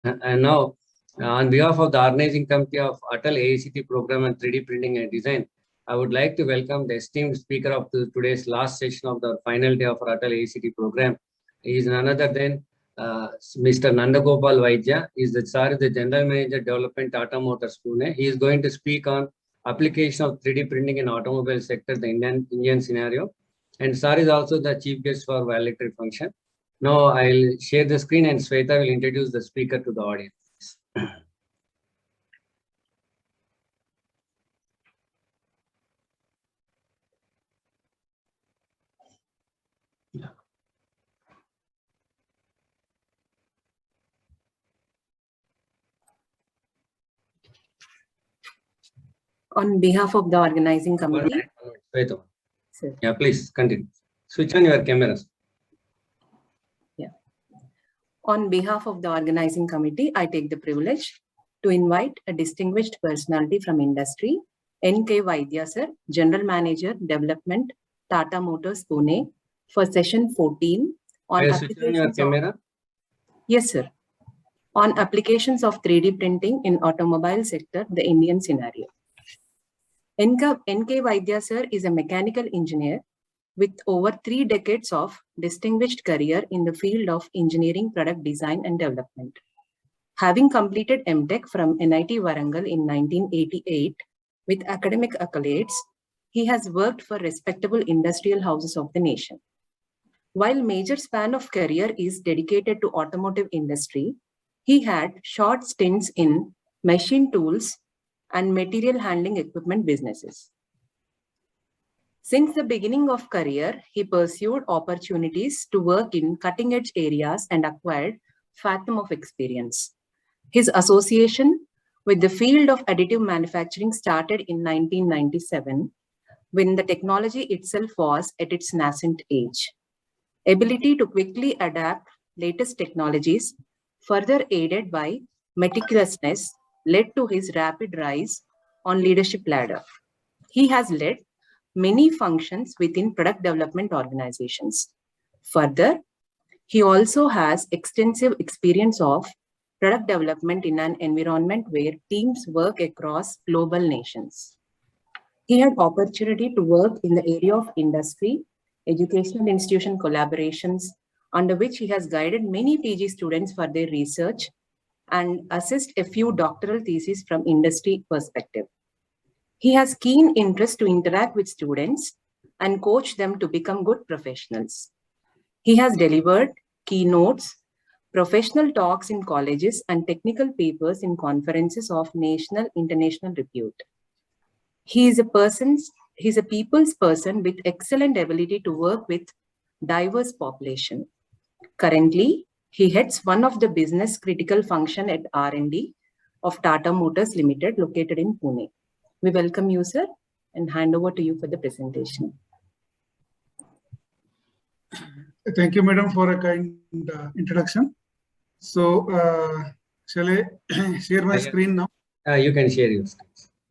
And now, on behalf of the organizing committee of Atal AICT program and 3D printing and design, I would like to welcome the esteemed speaker of today's last session of the final day of our Atal AICT program. He is none other than Mr. Nandagopal Vaidya. He is the General Manager Development Tata Motors Pune. He is going to speak on application of 3D printing in automobile sector, the Indian scenario. And Sir is also the chief guest for valedictory function. Now I'll share the screen and Sweta will introduce the speaker to the audience. On behalf of the organizing committee. Sir. Yeah, please continue. Switch on your cameras. Yeah. On behalf of the organizing committee, I take the privilege to invite a distinguished personality from industry, N.K. Vaidya sir, General Manager Development, Tata Motors Pune, for session 14 on applications of, yes, sir. On applications of 3D printing in automobile sector, the Indian scenario. N.K. Vaidya sir is a mechanical engineer with over 3 decades of distinguished career in the field of engineering, product design and development. Having completed MTech from NIT Warangal in 1988 with academic accolades, he has worked for respectable industrial houses of the nation. While major span of career is dedicated to automotive industry, he had short stints in machine tools and material handling equipment businesses. Since the beginning of career, he pursued opportunities to work in cutting-edge areas and acquired fathom of experience. His association with the field of additive manufacturing started in 1997, when the technology itself was at its nascent age. Ability to quickly adapt latest technologies, further aided by meticulousness, led to his rapid rise on leadership ladder. He has led many functions within product development organizations. Further, he also has extensive experience of product development in an environment where teams work across global nations. He had opportunity to work in the area of industry, educational institution collaborations, under which he has guided many PG students for their research and assist a few doctoral theses from industry perspective. He has keen interest to interact with students and coach them to become good professionals. He has delivered keynotes, professional talks in colleges and technical papers in conferences of national, international repute. He is a people's person with excellent ability to work with diverse population. Currently, he heads one of the business critical function at R&D of Tata Motors Limited located in Pune. We welcome you, sir, and hand over to you for the presentation. Thank you, madam, for a kind introduction. So, shall I share my screen now? You can share your screen.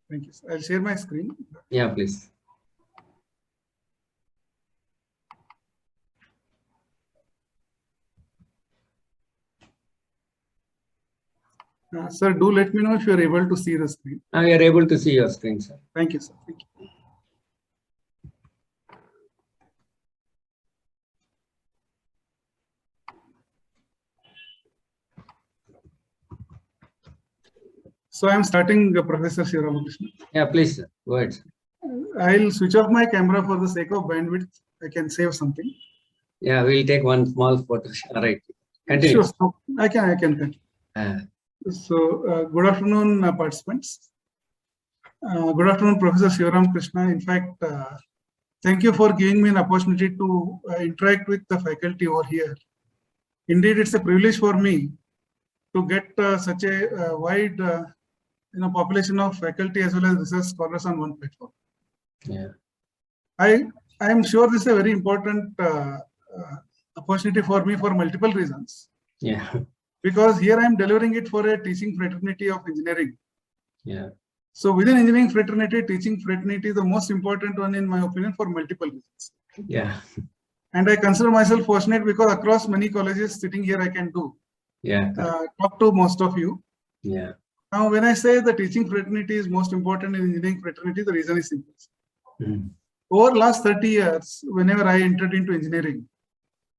Thank you. I'll share my screen. Yeah, please. Sir, do let me know if you are able to see the screen. We are able to see your screen, sir. Thank you, sir. Thank you. So I'm starting, Professor Sivaramakrishnan. Yeah, please, sir. Go ahead, sir. I'll switch off my camera for the sake of bandwidth. I can save something. Yeah, we'll take one small photo. All right. Continue. Sure. So I can continue. So, good afternoon, participants. Good afternoon, Professor Sivaramakrishnan. In fact, thank you for giving me an opportunity to interact with the faculty over here. Indeed, it's a privilege for me to get such a wide population of faculty as well as research scholars on one platform. Yeah. I am sure this is a very important opportunity for me for multiple reasons. Yeah. Because here I am delivering it for a teaching fraternity of engineering. Yeah. So within engineering fraternity, teaching fraternity is the most important one in my opinion for multiple reasons. Yeah. And I consider myself fortunate because across many colleges sitting here I can do. Yeah. talked to most of you. Yeah. Now, when I say the teaching fraternity is most important in engineering fraternity, the reason is simple. Over last 30 years, whenever I entered into engineering,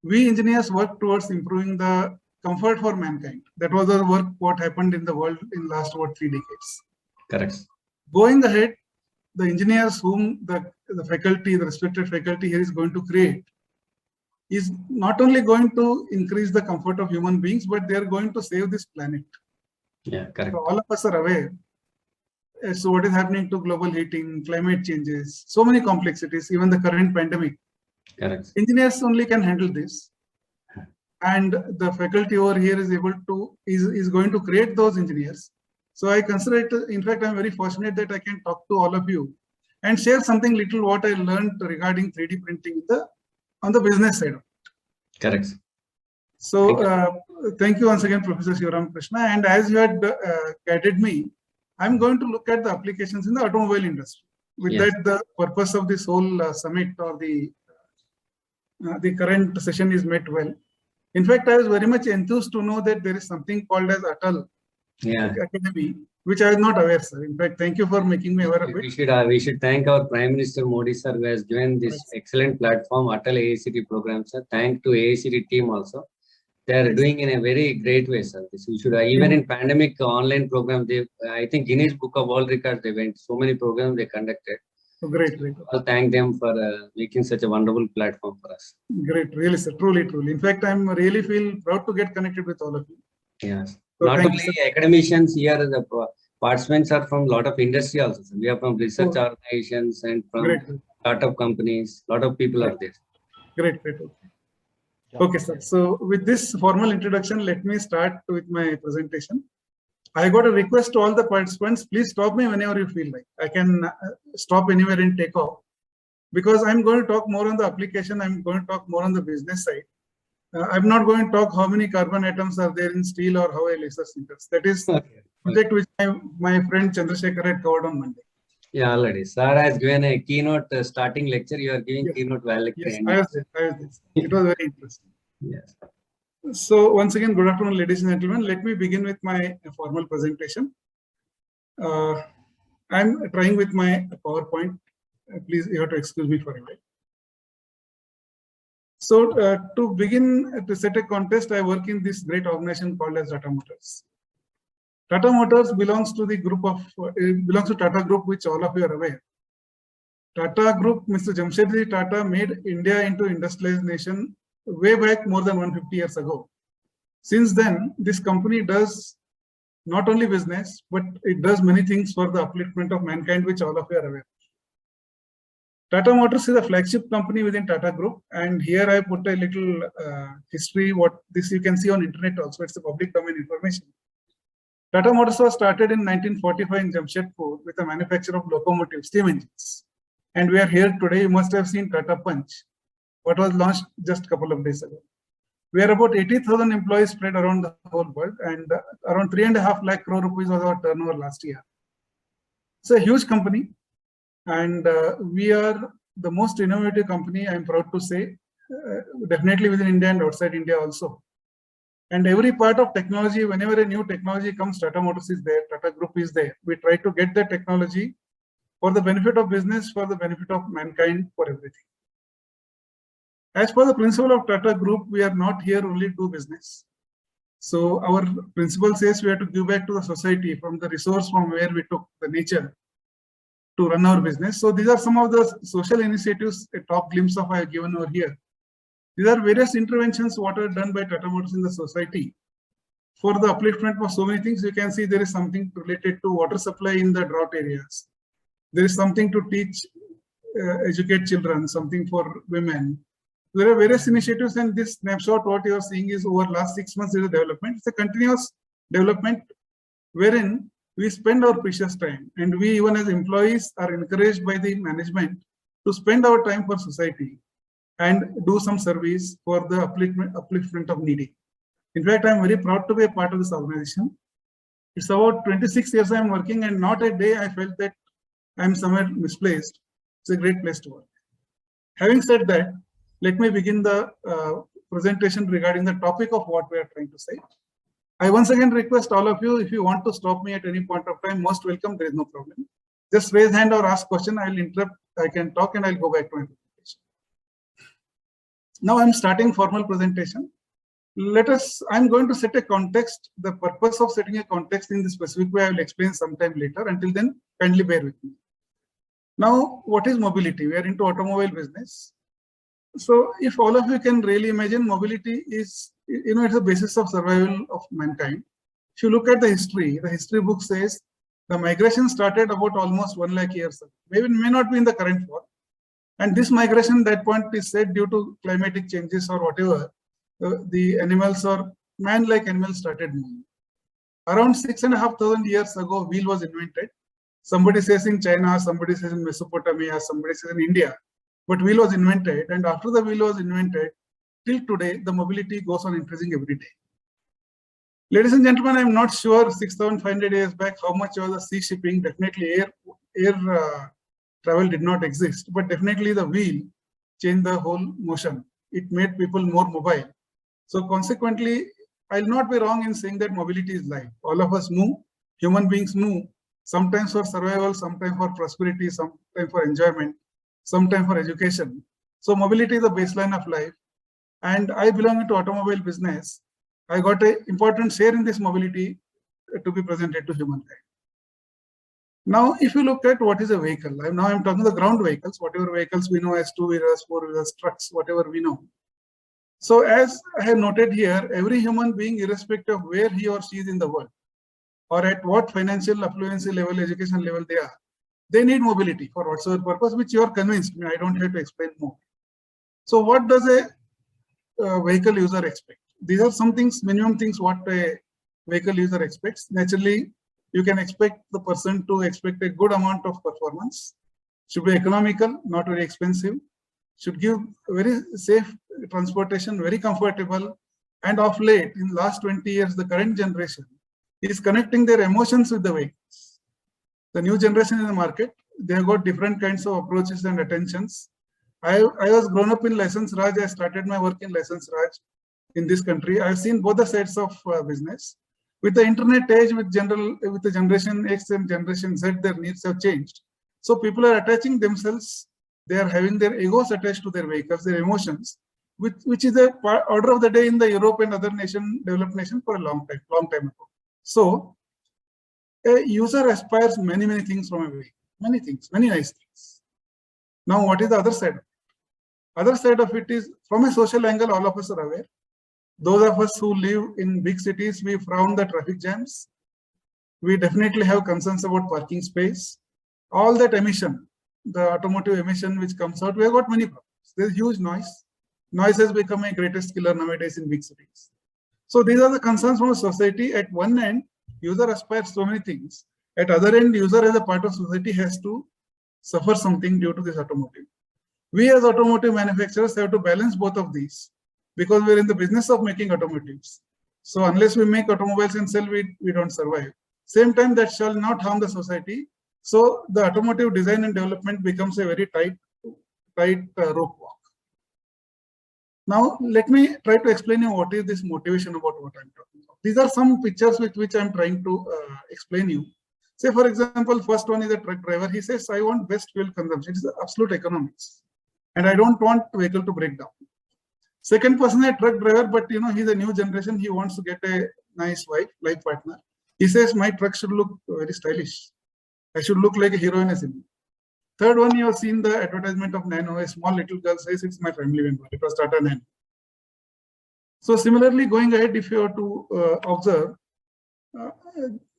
we engineers worked towards improving the comfort for mankind. That was the work what happened in the world in last about 3 decades. Correct. Going ahead, the engineers whom the faculty, the respected faculty here is going to create is not only going to increase the comfort of human beings, but they are going to save this planet. Yeah, correct. So all of us are aware as to what is happening to global heating, climate changes, so many complexities, even the current pandemic. Correct. Engineers only can handle this. And the faculty over here is able to, is going to create those engineers. So I consider it, in fact, I'm very fortunate that I can talk to all of you and share something little what I learned regarding 3D printing on the business side. Correct. So thank you once again, Professor Sivaram Krishna. And as you had guided me, I'm going to look at the applications in the automobile industry. With that, the purpose of this whole summit or the current session is met well. In fact, I was very much enthused to know that there is something called as Atal Academy, which I was not aware, sir. In fact, thank you for making me aware of it. We should thank our Prime Minister Modi, sir, who has given this excellent platform, Atal AICT program, sir. Thank to AICT team also. They are doing in a very great way, sir. This we should even in pandemic online program. They, I think Guinness Book of World Records. They went so many programs they conducted. Great. I'll thank them for making such a wonderful platform for us. Great, really, sir. Truly. In fact, I'm really feel proud to get connected with all of you. Yes. So not only academicians here, the participants are from a lot of industry also. Sir. We are from research organizations and from startup companies. A lot of people are there. Great. Okay, sir. So with this formal introduction, let me start with my presentation. I got a request to all the participants, please stop me whenever you feel like. I can stop anywhere and take off. Because I'm going to talk more on the application, I'm going to talk more on the business side. I'm not going to talk how many carbon atoms are there in steel or how a laser sinters. That is subject which my friend Chandrasekhar had covered on Monday. Yeah, already. Sir has given a keynote starting lecture. You are giving keynote lecture. Yes, I was there. It was very interesting. Yes. So once again, good afternoon, ladies and gentlemen. Let me begin with my formal presentation. I'm trying with my PowerPoint. Please, you have to excuse me for a while. So to begin, to set a context, I work in this great organization called as Tata Motors. Tata Motors belongs to the group of, belongs to Tata Group, which all of you are aware. Tata Group, Mr. Jamshedji Tata made India into industrialized nation way back more than 150 years ago. Since then, this company does not only business, but it does many things for the upliftment of mankind, which all of you are aware. Tata Motors is a flagship company within Tata Group, and here I put a little history. What this you can see on internet also. It's a public domain information. Tata Motors was started in 1945 in Jamshedpur with a manufacture of locomotive steam engines, and we are here today. You must have seen Tata Punch, what was launched just a couple of days ago. We are about 80,000 employees spread around the whole world, and around 3.5 lakh crore rupees was our turnover last year. It's a huge company, and we are the most innovative company, I'm proud to say, definitely within India and outside India also. And every part of technology, whenever a new technology comes, Tata Motors is there, Tata Group is there. We try to get the technology for the benefit of business, for the benefit of mankind, for everything. As per the principle of Tata Group, we are not here only to do business. So our principle says we have to give back to the society from the resource from where we took the nature to run our business. So these are some of the social initiatives, a top glimpse of I have given over here. These are various interventions what are done by Tata Motors in the society for the upliftment of so many things. You can see there is something related to water supply in the drought areas. There is something to teach, educate children, something for women. There are various initiatives, and this snapshot, what you are seeing is over last 6 months is a development. It's a continuous development wherein we spend our precious time, and we even as employees are encouraged by the management to spend our time for society and do some service for the upliftment of needy. In fact, I'm very proud to be a part of this organization. It's about 26 years I'm working, and not a day I felt that I'm somewhere misplaced. It's a great place to work. Having said that, let me begin the presentation regarding the topic of what we are trying to say. I once again request all of you, if you want to stop me at any point of time, most welcome, there is no problem. Just raise hand or ask question, I will interrupt, I can talk and I'll go back to my presentation. Now I'm starting formal presentation. I'm going to set a context. The purpose of setting a context in the specific way I will explain sometime later. Until then, kindly bear with me. Now, what is mobility? We are into automobile business. So if all of you can really imagine, mobility is, it's the basis of survival of mankind. If you look at the history book says the migration started about almost 1 lakh years ago. Maybe may not be in the current form. And this migration at that point is said due to climatic changes or whatever, the animals or man-like animals started moving. Around 6,500 years ago, wheel was invented. Somebody says in China, somebody says in Mesopotamia, somebody says in India. But wheel was invented, and after the wheel was invented, till today, the mobility goes on increasing every day. Ladies and gentlemen, I'm not sure 6,500 years back how much was the sea shipping. Definitely air travel did not exist, but definitely the wheel changed the whole motion. It made people more mobile. So consequently, I'll not be wrong in saying that mobility is life. All of us move, human beings move, sometimes for survival, sometimes for prosperity, sometimes for enjoyment, sometimes for education. So mobility is the baseline of life. And I belong to automobile business. I got an important share in this mobility to be presented to humankind. Now, if you look at what is a vehicle, now I'm talking the ground vehicles, whatever vehicles we know as 2-wheelers, 4-wheelers, trucks, whatever we know. So as I have noted here, every human being, irrespective of where he or she is in the world, or at what financial affluency level, education level they are, they need mobility for whatsoever purpose, which you are convinced. I don't have to explain more. So what does a vehicle user expect? These are some things, minimum things what a vehicle user expects. Naturally, you can expect the person to expect a good amount of performance. Should be economical, not very expensive. Should give very safe transportation, very comfortable. And of late, in the last 20 years, the current generation is connecting their emotions with the vehicles. The new generation in the market, they have got different kinds of approaches and attentions. I was grown up in License Raj. I started my work in License Raj in this country. I've seen both the sides of business. With the internet age, with the generation X and generation Z, their needs have changed. So people are attaching themselves. They are having their egos attached to their vehicles, their emotions, which is a order of the day in the Europe and other developed nation for a long time ago. So a user aspires many things from a vehicle, many things, many nice things. Now, what is the other side? Other side of it is, from a social angle, all of us are aware. Those of us who live in big cities, we frown the traffic jams. We definitely have concerns about parking space. All that emission, the automotive emission which comes out, we have got many problems. There's huge noise. Noise has become a greatest killer nowadays in big cities. So these are the concerns from a society. At one end, user aspires so many things. At other end, user as a part of society has to suffer something due to this automotive. We as automotive manufacturers have to balance both of these because we're in the business of making automotives. So unless we make automobiles and sell, we don't survive. Same time, that shall not harm the society. So the automotive design and development becomes a very tight rope walk. Now, let me try to explain you what is this motivation about what I'm talking about. These are some pictures with which I'm trying to explain you. Say, for example, first one is a truck driver. He says, I want best fuel consumption. It's absolute economics. And I don't want vehicle to break down. Second person, a truck driver, but he's a new generation. He wants to get a nice life partner. He says, my truck should look very stylish. I should look like a heroiness in it. Third one, you have seen the advertisement of Nano. A small little girl says, it's my family member. It was Tata Nano. So similarly, going ahead, if you have to observe,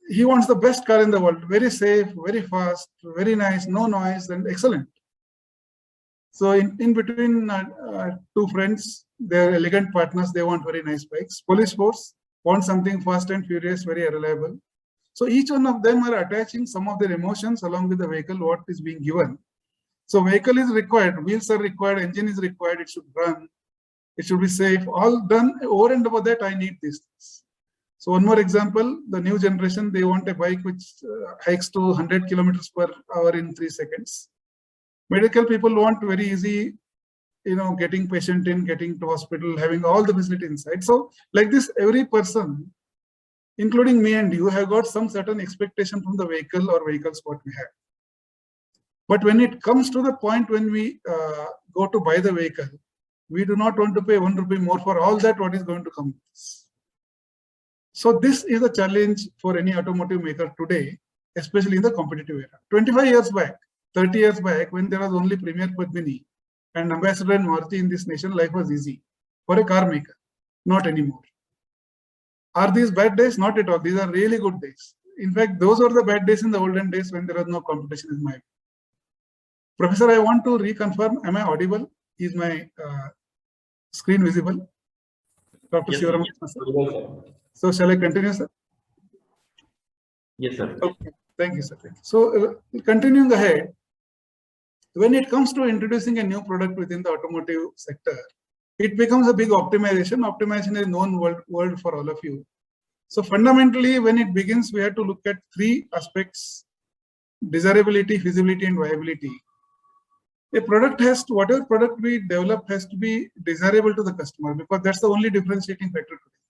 he wants the best car in the world. Very safe, very fast, very nice, no noise, and excellent. So in between two friends, they're elegant partners. They want very nice bikes. Police force want something fast and furious, very reliable. So each one of them are attaching some of their emotions along with the vehicle, what is being given. So vehicle is required, wheels are required, engine is required, it should run, it should be safe, all done. Over and above that, I need these things. So one more example, the new generation, they want a bike which hikes to 100 kilometers per hour in 3 seconds. Medical people want very easy, getting patient in, getting to hospital, having all the facility inside. So like this, every person including me and you, have got some certain expectation from the vehicle or vehicles what we have. But when it comes to the point when we go to buy the vehicle, we do not want to pay 1 rupee more for all that what is going to come with this. So this is a challenge for any automotive maker today, especially in the competitive era. 25 years back, 30 years back, when there was only Premier Padmini and Ambassador and Maruti in this nation, life was easy for a car maker. Not anymore. Are these bad days? Not at all. These are really good days. In fact, those were the bad days in the olden days when there was no competition in my view. Professor, I want to reconfirm, am I audible? Is my screen visible? Dr. Yes, Sivaram. sir. So shall I continue, sir? Yes, sir. Okay. Thank you, sir. Thank you. So continuing ahead, when it comes to introducing a new product within the automotive sector, it becomes a big optimization. Optimization is known word for all of you. So fundamentally, when it begins, we have to look at three aspects: desirability, feasibility, and viability. A product has to, whatever product we develop has to be desirable to the customer, because that's the only differentiating factor today.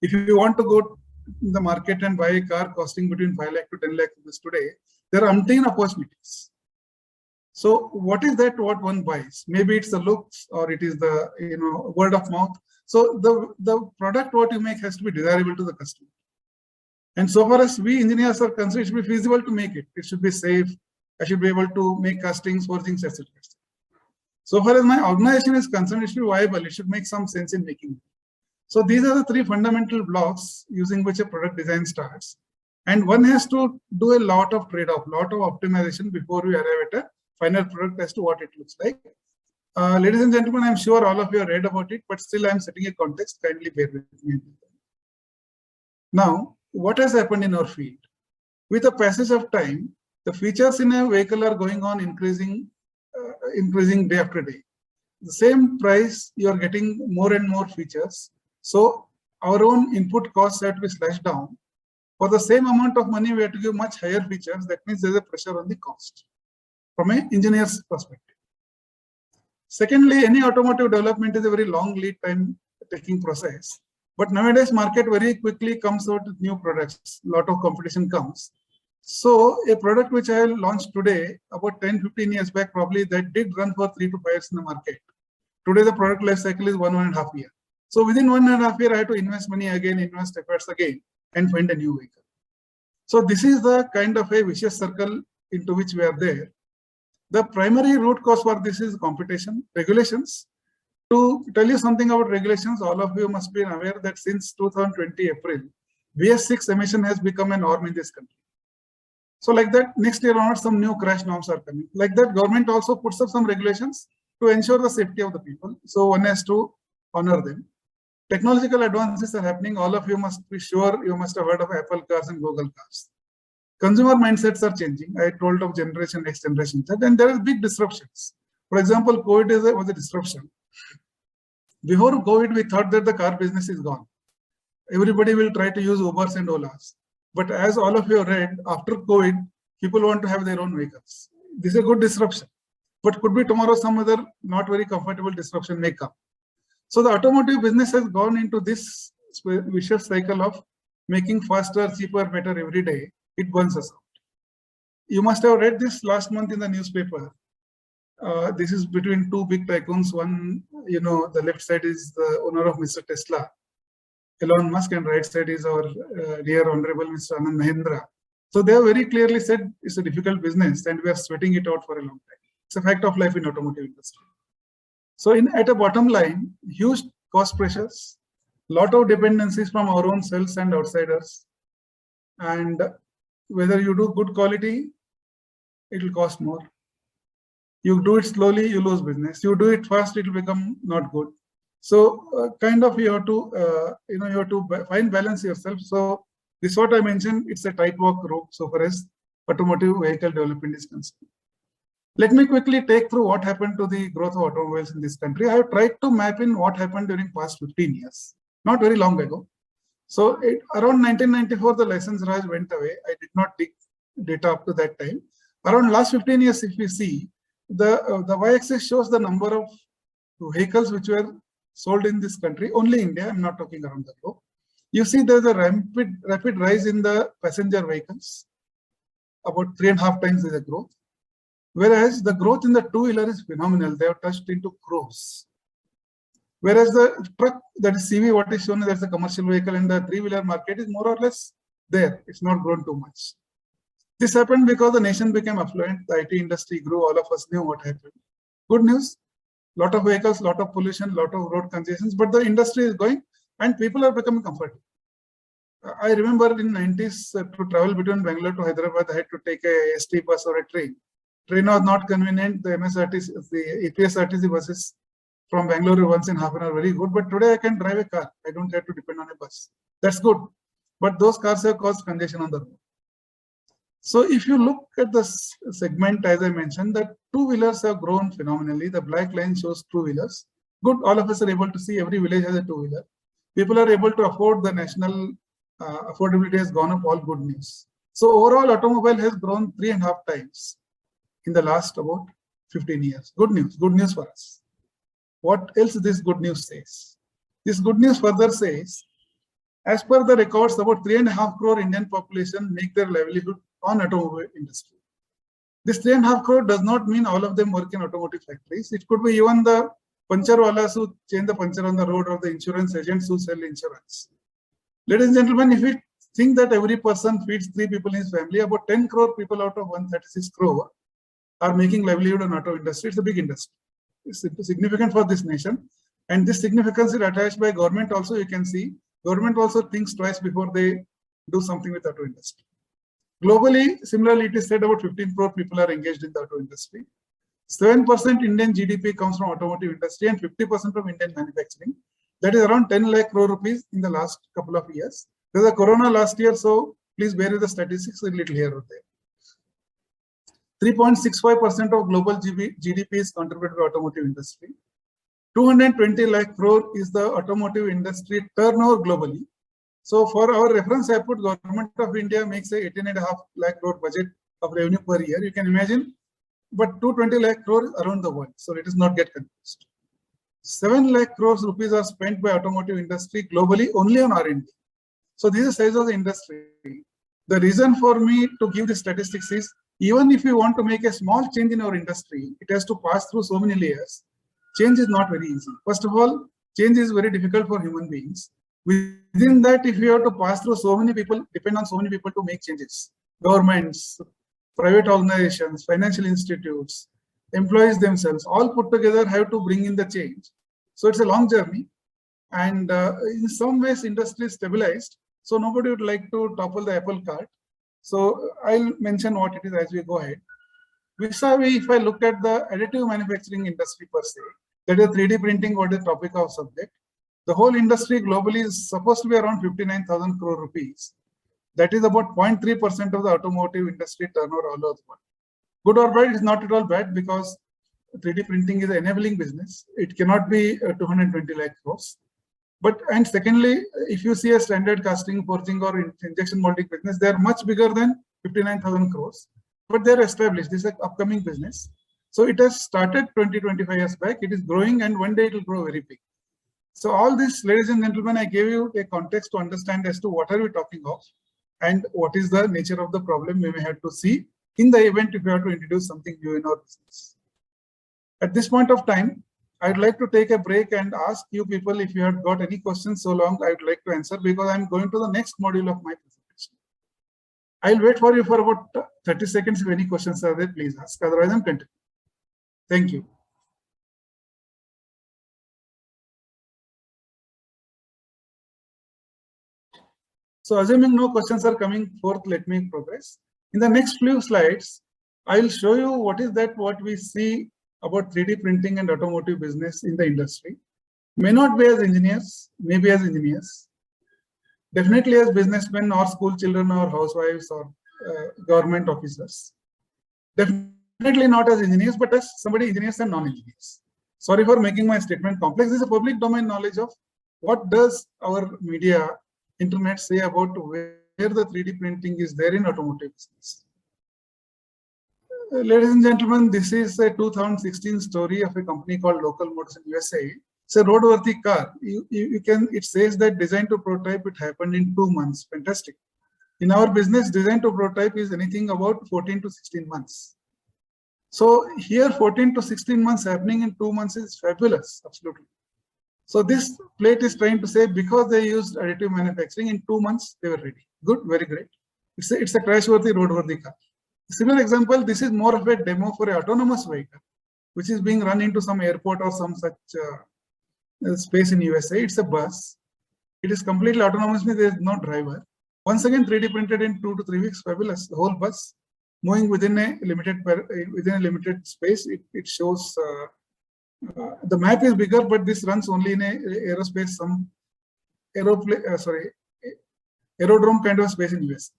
If you want to go in the market and buy a car costing between 5 lakh to 10 lakh rupees today, there are umpteen opportunities. So what is that what one buys? Maybe it's the looks, or it is the word of mouth. So the product what you make has to be desirable to the customer. And so far as we engineers are concerned, it should be feasible to make it. It should be safe. I should be able to make castings, forgings, etc. So far as my organization is concerned, it should be viable. It should make some sense in making it. So these are the three fundamental blocks using which a product design starts. And one has to do a lot of trade-off, lot of optimization before we arrive at a final product as to what it looks like. Ladies and gentlemen, I'm sure all of you have read about it, but still I'm setting a context. Kindly bear with me. Now, what has happened in our field? With the passage of time, the features in a vehicle are going on increasing day after day. The same price, you are getting more and more features. So our own input costs have to be slashed down. For the same amount of money, we have to give much higher features. That means there's a pressure on the cost from an engineer's perspective. Secondly, any automotive development is a very long lead time taking process. But nowadays, market very quickly comes out with new products. A lot of competition comes. So a product which I launched today, about 10-15 years back, probably that did run for 3 to 5 years in the market. Today, the product life cycle is 1.5 years. So within 1.5 years, I have to invest money again, invest efforts again, and find a new vehicle. So this is the kind of a vicious circle into which we are there. The primary root cause for this is competition, regulations. To tell you something about regulations, all of you must be aware that since 2020 April, BS6 emission has become a norm in this country. So like that, next year onwards, some new crash norms are coming. Like that, government also puts up some regulations to ensure the safety of the people. So one has to honor them. Technological advances are happening. All of you must be sure, you must have heard of Apple cars and Google cars. Consumer mindsets are changing. I told of generation, next generation, and there are big disruptions. For example, COVID was a disruption. Before COVID, we thought that the car business is gone. Everybody will try to use Ubers and Olas. But as all of you have read, after COVID, people want to have their own vehicles. This is a good disruption. But could be tomorrow some other not very comfortable disruption may come. So the automotive business has gone into this vicious cycle of making faster, cheaper, better every day. It burns us out. You must have read this last month in the newspaper. This is between two big tycoons. One, the left side is the owner of Mr. Tesla, Elon Musk, and right side is our dear Honorable Mr. Anand Mahindra. So they have very clearly said it's a difficult business and we are sweating it out for a long time. It's a fact of life in automotive industry. So at a bottom line, huge cost pressures, lot of dependencies from our own selves and outsiders. And whether you do good quality, it will cost more. You do it slowly, you lose business. You do it fast, it will become not good. So kind of you have to, you have to find balance yourself. So this is what I mentioned. It's a tightrope rope so far as automotive vehicle development is concerned. Let me quickly take through what happened to the growth of automobiles in this country. I have tried to map in what happened during past 15 years, not very long ago. So around 1994, the license Raj went away. I did not dig data up to that time. Around last 15 years, if we see, the y-axis shows the number of vehicles which were sold in this country, only India, I'm not talking around the globe. You see there's a rapid rise in the passenger vehicles. About 3.5 times is the growth. Whereas the growth in the two-wheeler is phenomenal. They have touched into crores. Whereas the truck, that is CV, what is shown as the commercial vehicle, and the three-wheeler market is more or less there. It's not grown too much. This happened because the nation became affluent. The IT industry grew. All of us knew what happened. Good news. Lot of vehicles, lot of pollution, lot of road congestions, but the industry is going and people are becoming comfortable. I remember in 90s to travel between Bangalore to Hyderabad, I had to take a ST bus or a train. Train was not convenient. The MSRTC, the APSRTC buses from Bangalore once in half an hour, very good. But today I can drive a car. I don't have to depend on a bus. That's good. But those cars have caused congestion on the road. So if you look at the segment, as I mentioned, that two-wheelers have grown phenomenally. The black line shows two-wheelers. Good, all of us are able to see every village has a two-wheeler. People are able to afford. The national affordability has gone up, all good news. So overall, automobile has grown 3.5 times in the last about 15 years. Good news for us. What else this good news says? This good news further says, as per the records, about 3.5 crore Indian population make their livelihood on automobile industry. This 3.5 crore does not mean all of them work in automotive factories. It could be even the puncture walas who change the puncture on the road, or the insurance agents who sell insurance. Ladies and gentlemen, if we think that every person feeds 3 people in his family, about 10 crore people out of 136 crore are making livelihood on auto industry. It's a big industry. It's significant for this nation. And this significance is attached by government also. You can see government also thinks twice before they do something with auto industry. Globally, similarly, it is said about 15 crore people are engaged in the auto industry. 7% Indian GDP comes from automotive industry and 50% from Indian manufacturing. That is around 10 lakh crore rupees in the last couple of years. There's a corona last year, so please bear with the statistics a little here or there. 3.65% of global GDP is contributed to automotive industry. 220 lakh crore is the automotive industry turnover globally. So for our reference, I put Government of India makes a 18.5 lakh crore budget of revenue per year. You can imagine, but 220 lakh crore around the world. So let us not get confused. 7 lakh crores rupees are spent by automotive industry globally only on R&D. So this is the size of the industry. The reason for me to give the statistics is, even if we want to make a small change in our industry, it has to pass through so many layers. Change is not very easy. First of all, change is very difficult for human beings. Within that, if you have to pass through so many people, depend on so many people to make changes. Governments, private organizations, financial institutes, employees themselves, all put together have to bring in the change. So it's a long journey. And in some ways, industry is stabilized. So nobody would like to topple the apple cart. So I'll mention what it is as we go ahead. Vis-a-vis, if I look at the additive manufacturing industry per se, that is 3D printing, what is the topic of subject. The whole industry globally is supposed to be around 59,000 crore rupees. That is about 0.3% of the automotive industry turnover all over the world. Good or bad, it's not at all bad, because 3D printing is an enabling business. It cannot be 220 lakh crores. And secondly, if you see a standard casting, forging, or injection molding business, they are much bigger than 59,000 crores. But they're established. This is an upcoming business. So it has started 20-25 years back. It is growing, and one day it will grow very big. So all this, ladies and gentlemen, I gave you a context to understand as to what are we talking of and what is the nature of the problem we may have to see in the event if we have to introduce something new in our business. At this point of time, I'd like to take a break and ask you people if you have got any questions so long, I would like to answer, because I'm going to the next module of my presentation. I'll wait for you for about 30 seconds. If any questions are there, please ask. Otherwise, I'm continuing. Thank you. So assuming no questions are coming forth, let me progress. In the next few slides, I'll show you what we see about 3D printing and automotive business in the industry. May not be as engineers, maybe as engineers, definitely as businessmen or school children or housewives or government officers. Definitely not as engineers, but as somebody engineers and non-engineers. Sorry for making my statement complex. This is a public domain knowledge of what does our media, internet say about where the 3D printing is there in automotive business. Ladies and gentlemen, this is a 2016 story of a company called Local Motors in USA. It's a roadworthy car. You can, it says that design to prototype, it happened in 2 months. Fantastic. In our business, design to prototype is anything about 14 to 16 months. So here 14 to 16 months happening in 2 months is fabulous, absolutely. So this plate is trying to say because they used additive manufacturing, in 2 months they were ready. Good, very great. It's a crash-worthy, roadworthy car. Similar example, this is more of a demo for an autonomous vehicle, which is being run into some airport or some such space in USA. It's a bus. It is completely autonomous, there is no driver. Once again, 3D printed in 2 to 3 weeks, fabulous. The whole bus moving within a limited space. It shows the map is bigger, but this runs only in a aerospace, some aerodrome kind of space in US.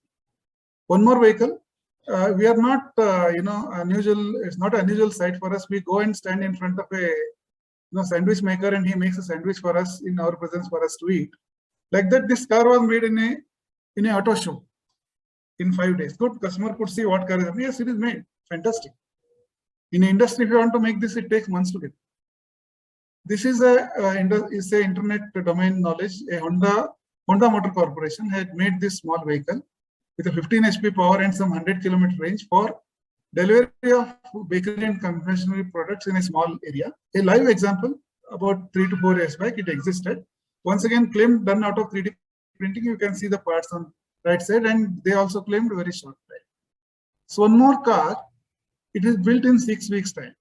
One more vehicle. We are not, unusual. It's not an unusual sight for us. We go and stand in front of a sandwich maker, and he makes a sandwich for us in our presence for us to eat. Like that, this car was made in a auto show in 5 days. Good, customer could see what car is. Yes, it is made. Fantastic. In industry, if you want to make this, it takes months to get. This is a internet domain knowledge. A Honda Motor Corporation had made this small vehicle with a 15 HP power and some 100-kilometer range for delivery of bakery and confectionery products in a small area. A live example about 3 to 4 years back, it existed. Once again, claimed done out of 3D printing. You can see the parts on right side, and they also claimed very short time. So one more car, it is built in 6 weeks time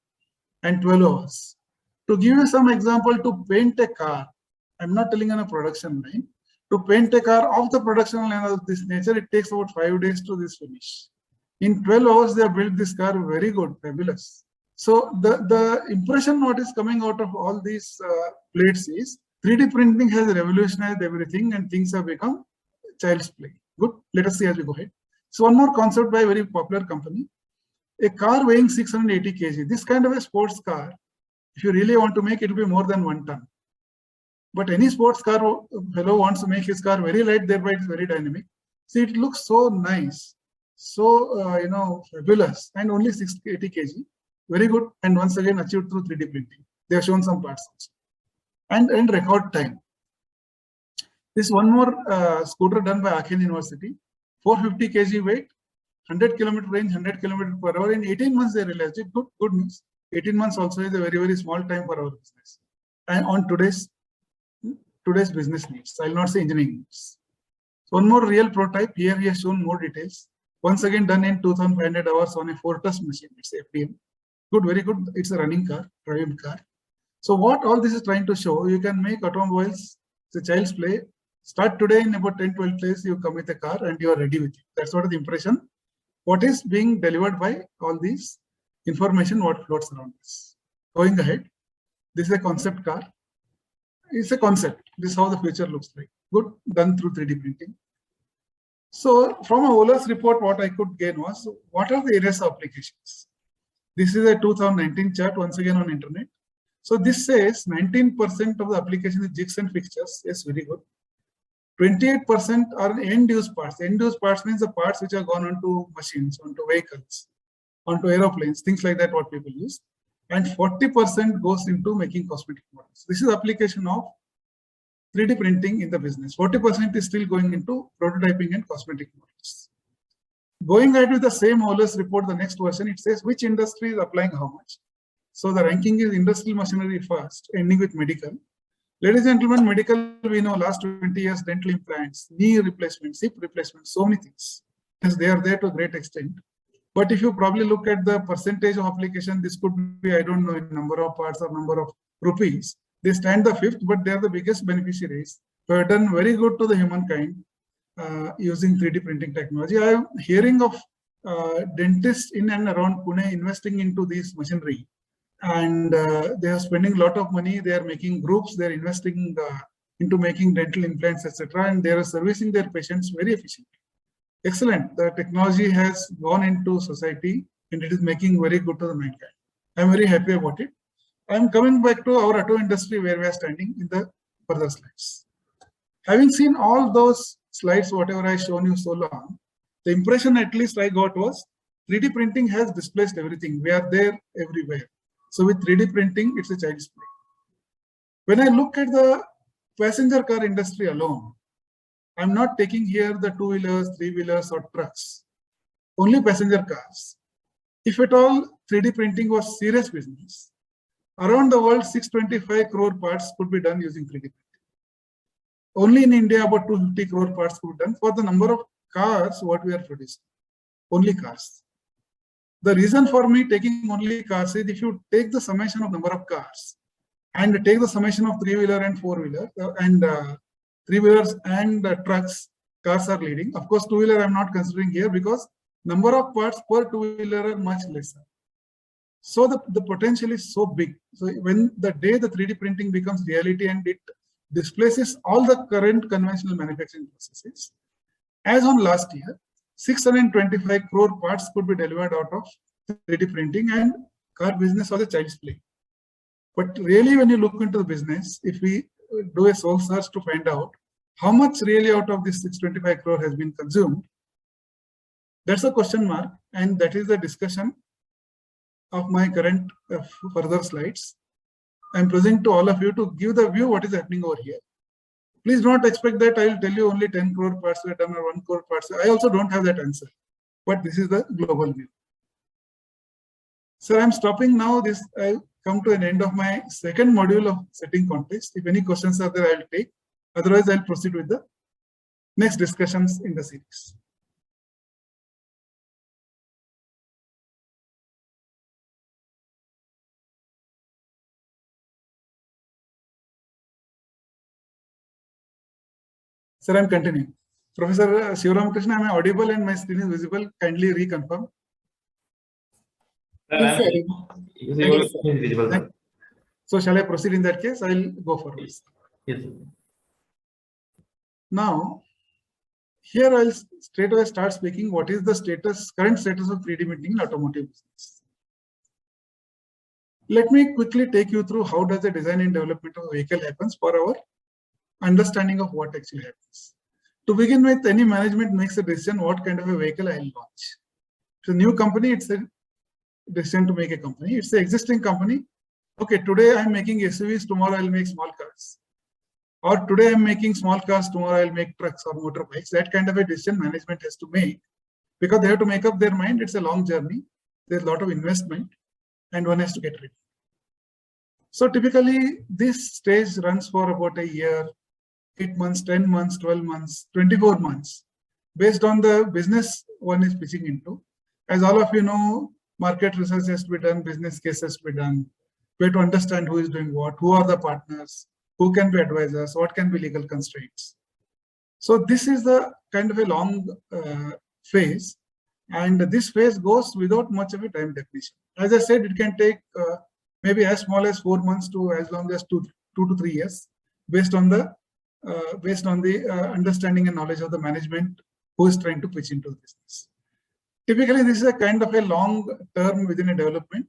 and 12 hours. To give you some example, to paint a car, I'm not telling on a production line, to paint a car of the production line of this nature, it takes about 5 days to this finish. In 12 hours, they have built this car very good, fabulous. So the impression what is coming out of all these plates is 3D printing has revolutionized everything and things have become child's play. Good, let us see as we go ahead. So one more concept by a very popular company. A car weighing 680 kg. This kind of a sports car, if you really want to make it, will be more than 1 ton. But any sports car fellow wants to make his car very light, thereby it's very dynamic. See, it looks so nice, so fabulous, and only 680 kg. Very good, and once again achieved through 3D printing. They have shown some parts also. And record time. This one more scooter done by Aachen University, 450 kg weight, 100 km range, 100 km per hour. In 18 months they realized it. Good news. 18 months also is a very, very small time for our business. And on today's business needs, I'll not say engineering needs. So one more real prototype. Here he has shown more details. Once again done in 2,500 hours on a Fortus machine. It's FDM. Good, very good. It's a running car, driving car. So what all this is trying to show, you can make automobiles, it's a child's play. Start today, in about 10-12 days, you come with a car and you are ready with it. That's what is the impression. What is being delivered by all these information, what floats around us. Going ahead, this is a concept car. It's a concept. This is how the future looks like. Good, done through 3D printing. So from a OLAS report, what I could gain was, what are the areas of applications? This is a 2019 chart, once again on internet. So this says 19% of the application is jigs and fixtures. Yes, very good. 28% are end-use parts. End-use parts means the parts which are gone onto machines, onto vehicles, onto aeroplanes, things like that, what people use. And 40% goes into making cosmetic models. This is application of 3D printing in the business. 40% is still going into prototyping and cosmetic models. Going ahead with the same OLAS report, the next version, it says which industry is applying how much. So the ranking is industrial machinery first, ending with medical. Ladies and gentlemen, medical, we know last 20 years, dental implants, knee replacements, hip replacements, so many things. Yes, they are there to a great extent. But if you probably look at the percentage of application, this could be, I don't know, in number of parts or number of rupees. They stand the fifth, but they are the biggest beneficiaries. Who have done very good to the humankind using 3D printing technology. I am hearing of dentists in and around Pune investing into this machinery. And they are spending a lot of money. They are making groups. They are investing into making dental implants, etc. And they are servicing their patients very efficiently. Excellent. The technology has gone into society and it is making very good to the mankind. I'm very happy about it. I'm coming back to our auto industry where we are standing in the further slides. Having seen all those slides, whatever I shown you so long, the impression at least I got was 3D printing has displaced everything. We are there everywhere. So with 3D printing, it's a child's play. When I look at the passenger car industry alone, I'm not taking here the two-wheelers, three-wheelers or trucks, only passenger cars. If at all 3D printing was serious business, around the world 625 crore parts could be done using 3D printing. Only in India about 250 crore parts could be done for the number of cars what we are producing, only cars. The reason for me taking only cars is if you take the summation of number of cars and take the summation of three-wheeler and four-wheeler and three-wheelers and trucks, cars are leading. Of course, two-wheeler I'm not considering here because number of parts per two-wheeler are much lesser. So the potential is so big. So when the day the 3D printing becomes reality and it displaces all the current conventional manufacturing processes, as on last year, 625 crore parts could be delivered out of 3D printing, and car business was a child's play. But really, when you look into the business, if we do a soul search to find out how much really out of this 625 crore has been consumed, that's a question mark, and that is the discussion of my current further slides. I'm presenting to all of you to give the view what is happening over here. Please don't expect that I will tell you only 10 crore parts were done or 1 crore parts. I also don't have that answer, but this is the global view. So I'm stopping now. This I come to an end of my second module of setting context. If any questions are there, I'll take. Otherwise, I'll proceed with the next discussions in the series. Sir, I'm continuing. Professor Sivaram Krishna, am I audible and my screen is visible? Kindly reconfirm. Yes, sir. Yes, visible. So shall I proceed in that case? I'll go forward. Yes. Now, here I'll straight away start speaking what is the status, current status of 3D printing in automotive business. Let me quickly take you through how does the design and development of a vehicle happens for our understanding of what actually happens. To begin with, any management makes a decision what kind of a vehicle I'll launch. It's a new company, it's a decision to make a company. It's the existing company. Okay, today I'm making SUVs, tomorrow I'll make small cars. Or today I'm making small cars, tomorrow I'll make trucks or motorbikes. That kind of a decision management has to make because they have to make up their mind. It's a long journey. There's a lot of investment and one has to get ready. So typically this stage runs for about a year, 8 months, 10 months, 12 months, 24 months, based on the business one is pitching into. As all of you know, market research has to be done, business case has to be done. We have to understand who is doing what, who are the partners, who can be advisors, what can be legal constraints. So this is the kind of a long phase, and this phase goes without much of a time definition. As I said, it can take maybe as small as 4 months to as long as 2 to 3 years, based on the understanding and knowledge of the management who is trying to pitch into the business. Typically, this is a kind of a long term within a development,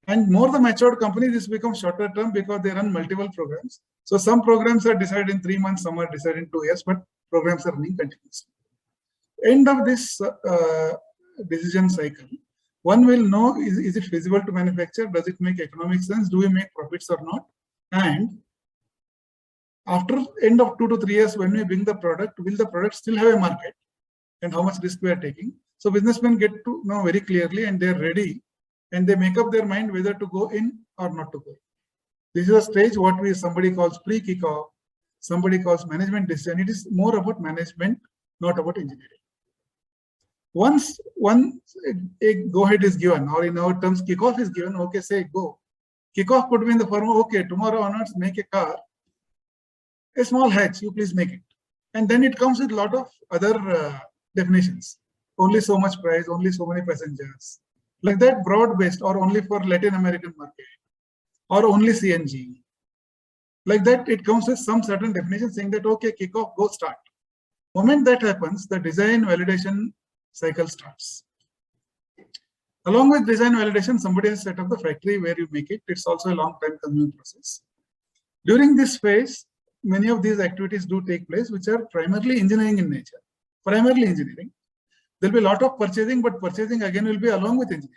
and more the matured company, this becomes shorter term because they run multiple programs. So some programs are decided in 3 months, some are decided in 2 years, but programs are running continuously. End of this decision cycle, one will know is it feasible to manufacture? Does it make economic sense? Do we make profits or not? And after end of 2 to 3 years, when we bring the product, will the product still have a market? And how much risk we are taking? So businessmen get to know very clearly and they're ready and they make up their mind whether to go in or not to go in. This is a stage what somebody calls pre-kickoff, somebody calls management decision. It is more about management, not about engineering. Once a go-ahead is given, or in our terms, kickoff is given, okay, say go. Kickoff could be in the form of, okay, tomorrow onwards, make a car, a small hatch, you please make it. And then it comes with a lot of other definitions. Only so much price, only so many passengers. Like that, broad-based, or only for Latin American market, or only CNG. Like that, it comes with some certain definition saying that, okay, kickoff, go start. Moment that happens, the design validation cycle starts. Along with design validation, somebody has set up the factory where you make it. It's also a long time consuming process. During this phase, many of these activities do take place, which are primarily engineering in nature. Primarily engineering. There'll be a lot of purchasing, but purchasing again will be along with engineering.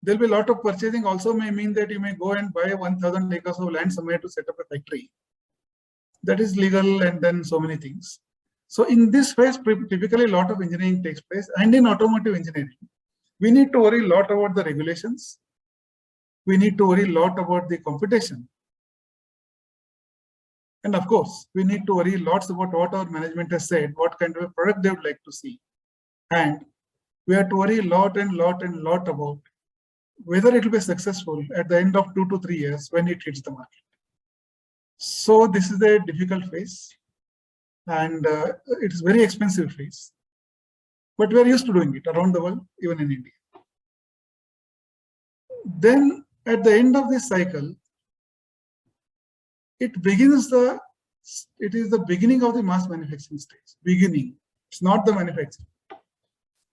There'll be a lot of purchasing also may mean that you may go and buy 1,000 acres of land somewhere to set up a factory. That is legal, and then so many things. So in this phase, typically a lot of engineering takes place, and in automotive engineering, we need to worry a lot about the regulations. We need to worry a lot about the competition. And of course, we need to worry lots about what our management has said, what kind of a product they would like to see. And we have to worry a lot about whether it will be successful at the end of 2 to 3 years when it hits the market. So this is a difficult phase, and it's very expensive phase. But we are used to doing it around the world, even in India. Then at the end of this cycle, it is the beginning of the mass manufacturing stage. Beginning. It's not the manufacturing.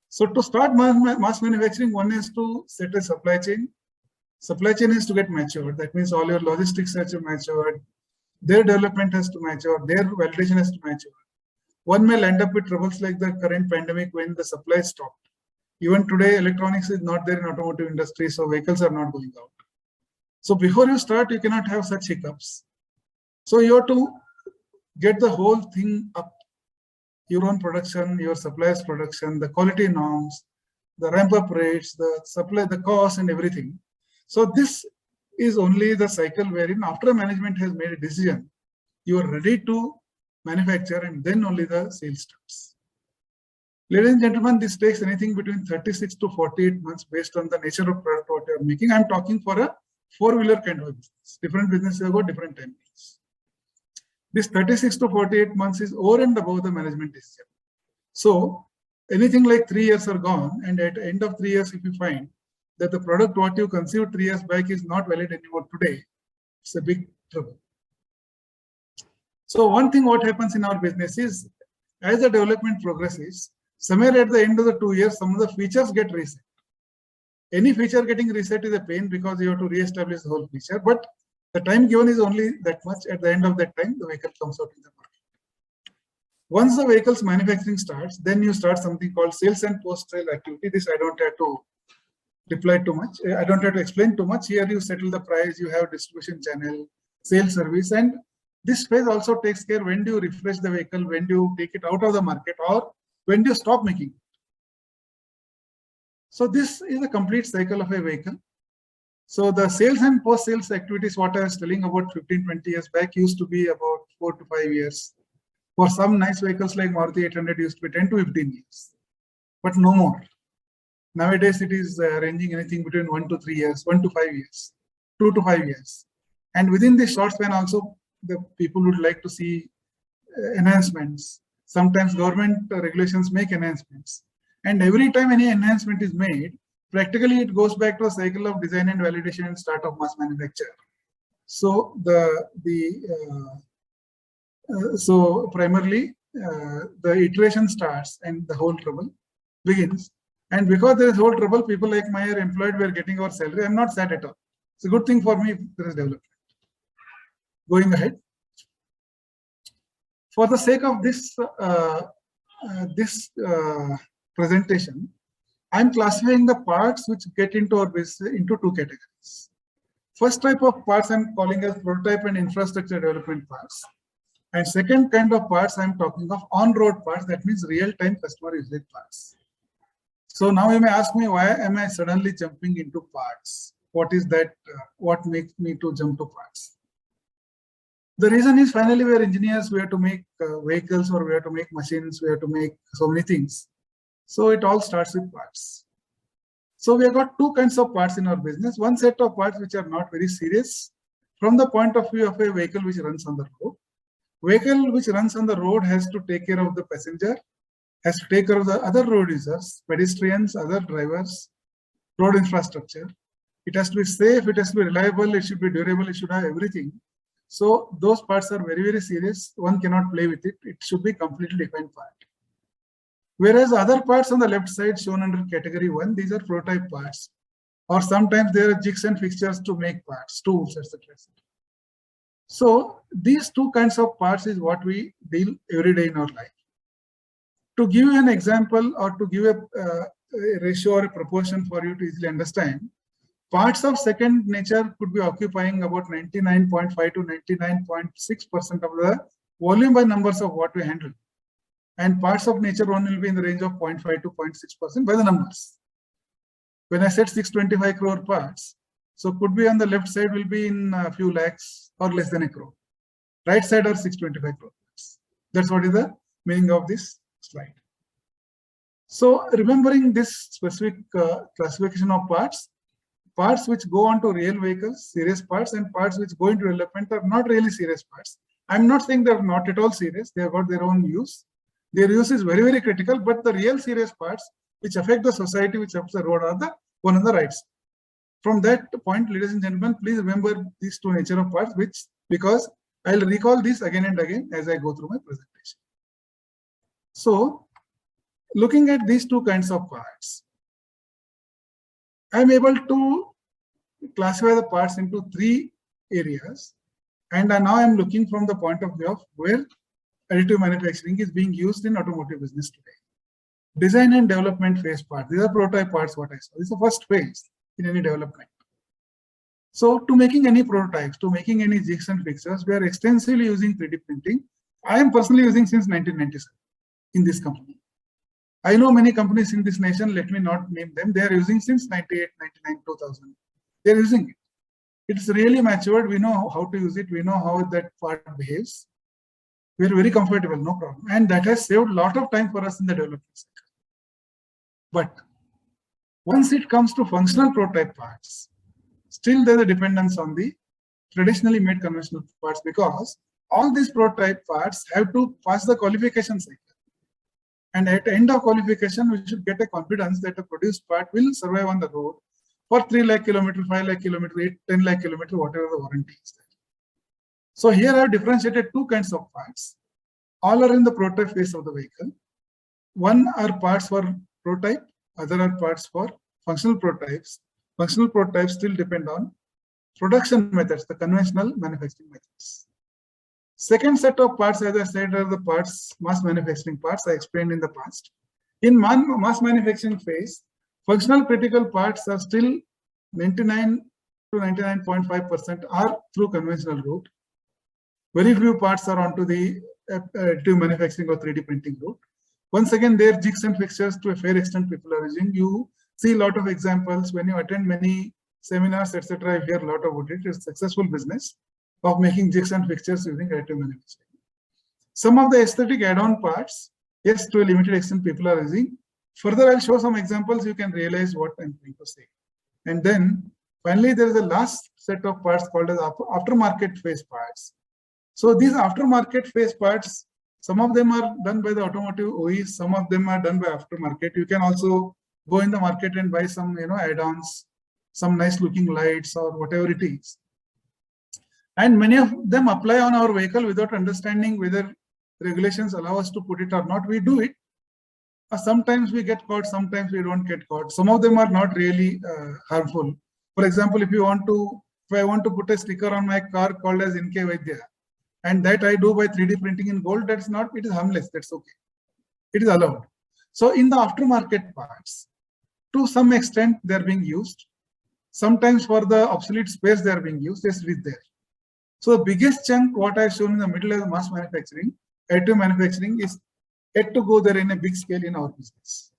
So to start mass manufacturing, one is to set a supply chain. Supply chain is to get matured. That means all your logistics has to mature. Their development has to mature. Their validation has to mature. One may end up with troubles like the current pandemic when the supply stopped. Even today, electronics is not there in automotive industry, so vehicles are not going out. So before you start, you cannot have such hiccups. So you have to get the whole thing up. Your own production, your suppliers' production, the quality norms, the ramp-up rates, the supply, the cost, and everything. So this is only the cycle wherein after management has made a decision, you are ready to manufacture, and then only the sales starts. Ladies and gentlemen, this takes anything between 36 to 48 months based on the nature of product what you are making. I'm talking for a four-wheeler kind of business. Different businesses have got different timelines. This 36 to 48 months is over and above the management decision. So anything like 3 years are gone, and at the end of 3 years, if you find that the product what you conceived 3 years back is not valid anymore today, it's a big trouble. So one thing what happens in our business is, as the development progresses, somewhere at the end of the 2 years, some of the features get reset. Any feature getting reset is a pain because you have to re-establish the whole feature, but the time given is only that much. At the end of that time, the vehicle comes out in the market. Once the vehicle's manufacturing starts, then you start something called sales and post-sale activity. This I don't have to reply too much. I don't have to explain too much. Here you settle the price, you have distribution channel, sales service, and this phase also takes care when do you refresh the vehicle, when do you take it out of the market, or when do you stop making it. So this is a complete cycle of a vehicle. So the sales and post-sales activities, what I was telling about 15-20 years back, used to be about 4 to 5 years. For some nice vehicles like Maruti 800 used to be 10 to 15 years, but no more. Nowadays, it is ranging anything between 1 to 3 years, 1 to 5 years, 2 to 5 years. And within this short span also, the people would like to see enhancements. Sometimes government regulations make enhancements. And every time any enhancement is made, practically it goes back to a cycle of design and validation and start of mass manufacture. So primarily the iteration starts and the whole trouble begins. And because there is whole trouble, people like my are employed, we are getting our salary. I'm not sad at all. It's a good thing for me if there is development. Going ahead. For the sake of this presentation, I'm classifying the parts which get into our business into 2 categories. First type of parts I'm calling as prototype and infrastructure development parts. And second kind of parts I'm talking of on-road parts, that means real-time customer usage parts. So now you may ask me, why am I suddenly jumping into parts? What is that? What makes me to jump to parts? The reason is finally we are engineers, we have to make vehicles, or we have to make machines, we have to make so many things. So it all starts with parts. So we have got 2 kinds of parts in our business. One set of parts which are not very serious from the point of view of a vehicle which runs on the road. Vehicle which runs on the road has to take care of the passenger, has to take care of the other road users, pedestrians, other drivers, road infrastructure. It has to be safe, it has to be reliable, it should be durable, it should have everything. So those parts are very, very serious. One cannot play with it. It should be completely defined part. Whereas other parts on the left side shown under category 1, these are prototype parts. Or sometimes there are jigs and fixtures to make parts, tools, etc. So these 2 kinds of parts is what we deal every day in our life. To give you an example or to give a ratio or a proportion for you to easily understand, Parts of second nature could be occupying about 99.5 to 99.6% of the volume by numbers of what we handle. And parts of nature one will be in the range of 0.5 to 0.6% by the numbers. When I said 625 crore parts, so could be on the left side will be in a few lakhs or less than a crore. Right side are 625 crore parts. That's what is the meaning of this slide. So remembering this specific classification of parts which go on to real vehicles, serious parts, and parts which go into development are not really serious parts. I'm not saying they're not at all serious. They have got their own use. Their use is very, very critical, but the real serious parts which affect the society, which affect the road, are the one on the right side. From that point, ladies and gentlemen, please remember these two nature of parts, because I'll recall this again and again as I go through my presentation. So, looking at these two kinds of parts, I'm able to classify the parts into three areas, and now I'm looking from the point of view of where additive manufacturing is being used in automotive business today. Design and development phase parts. These are prototype parts, what I saw. This is the first phase in any development. So to making any prototypes, to making any jigs and fixtures, we are extensively using 3D printing. I am personally using since 1997 in this company. I know many companies in this nation, let me not name them, they are using since 98, 99, 2000. They are using it. It's really matured. We know how to use it. We know how that part behaves. We are very comfortable, no problem. And that has saved a lot of time for us in the development sector. But once it comes to functional prototype parts, still there's a dependence on the traditionally made conventional parts, because all these prototype parts have to pass the qualification cycle. And at the end of qualification, we should get a confidence that a produced part will survive on the road for 3 lakh kilometers, 5 lakh kilometers, 10 lakh kilometers, whatever the warranty is there. So here I have differentiated two kinds of parts. All are in the prototype phase of the vehicle. One are parts for prototype, other are parts for functional prototypes. Functional prototypes still depend on production methods, the conventional manufacturing methods. Second set of parts, as I said, are the parts, mass manufacturing parts I explained in the past. In mass manufacturing phase, functional critical parts are still 99 to 99.5% are through conventional route. Very few parts are onto the additive manufacturing or 3D printing route. Once again, their jigs and fixtures to a fair extent people are using. You see a lot of examples when you attend many seminars, etc. You hear a lot about it. It's a successful business of making jigs and fixtures using additive manufacturing. Some of the aesthetic add-on parts, yes, to a limited extent people are using. Further, I'll show some examples. You can realize what I'm trying to say. And then finally, there is a last set of parts called as aftermarket phase parts. So these aftermarket phase parts, some of them are done by the automotive OEs, some of them are done by aftermarket. You can also go in the market and buy some, add-ons, some nice looking lights or whatever it is. And many of them apply on our vehicle without understanding whether regulations allow us to put it or not. We do it. Sometimes we get caught, sometimes we don't get caught. Some of them are not really harmful. For example, if I want to put a sticker on my car called as NK Vaidya, and that I do by 3D printing in gold, it is harmless, that's okay. It is allowed. So in the aftermarket parts, to some extent they are being used. Sometimes for the obsolete spares they are being used, yes, it is there. So the biggest chunk, what I have shown in the middle as mass manufacturing, additive manufacturing is yet to go there in a big scale in our business.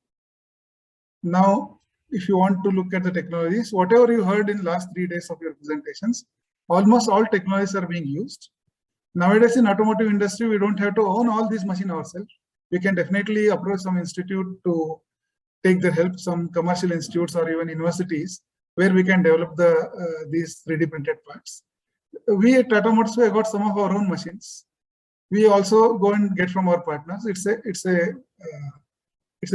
Now, if you want to look at the technologies, whatever you heard in last 3 days of your presentations, almost all technologies are being used. Nowadays in automotive industry, we don't have to own all these machines ourselves. We can definitely approach some institute to take their help, some commercial institutes or even universities where we can develop these 3D printed parts. We at Tata Motors have got some of our own machines. We also go and get from our partners. It's a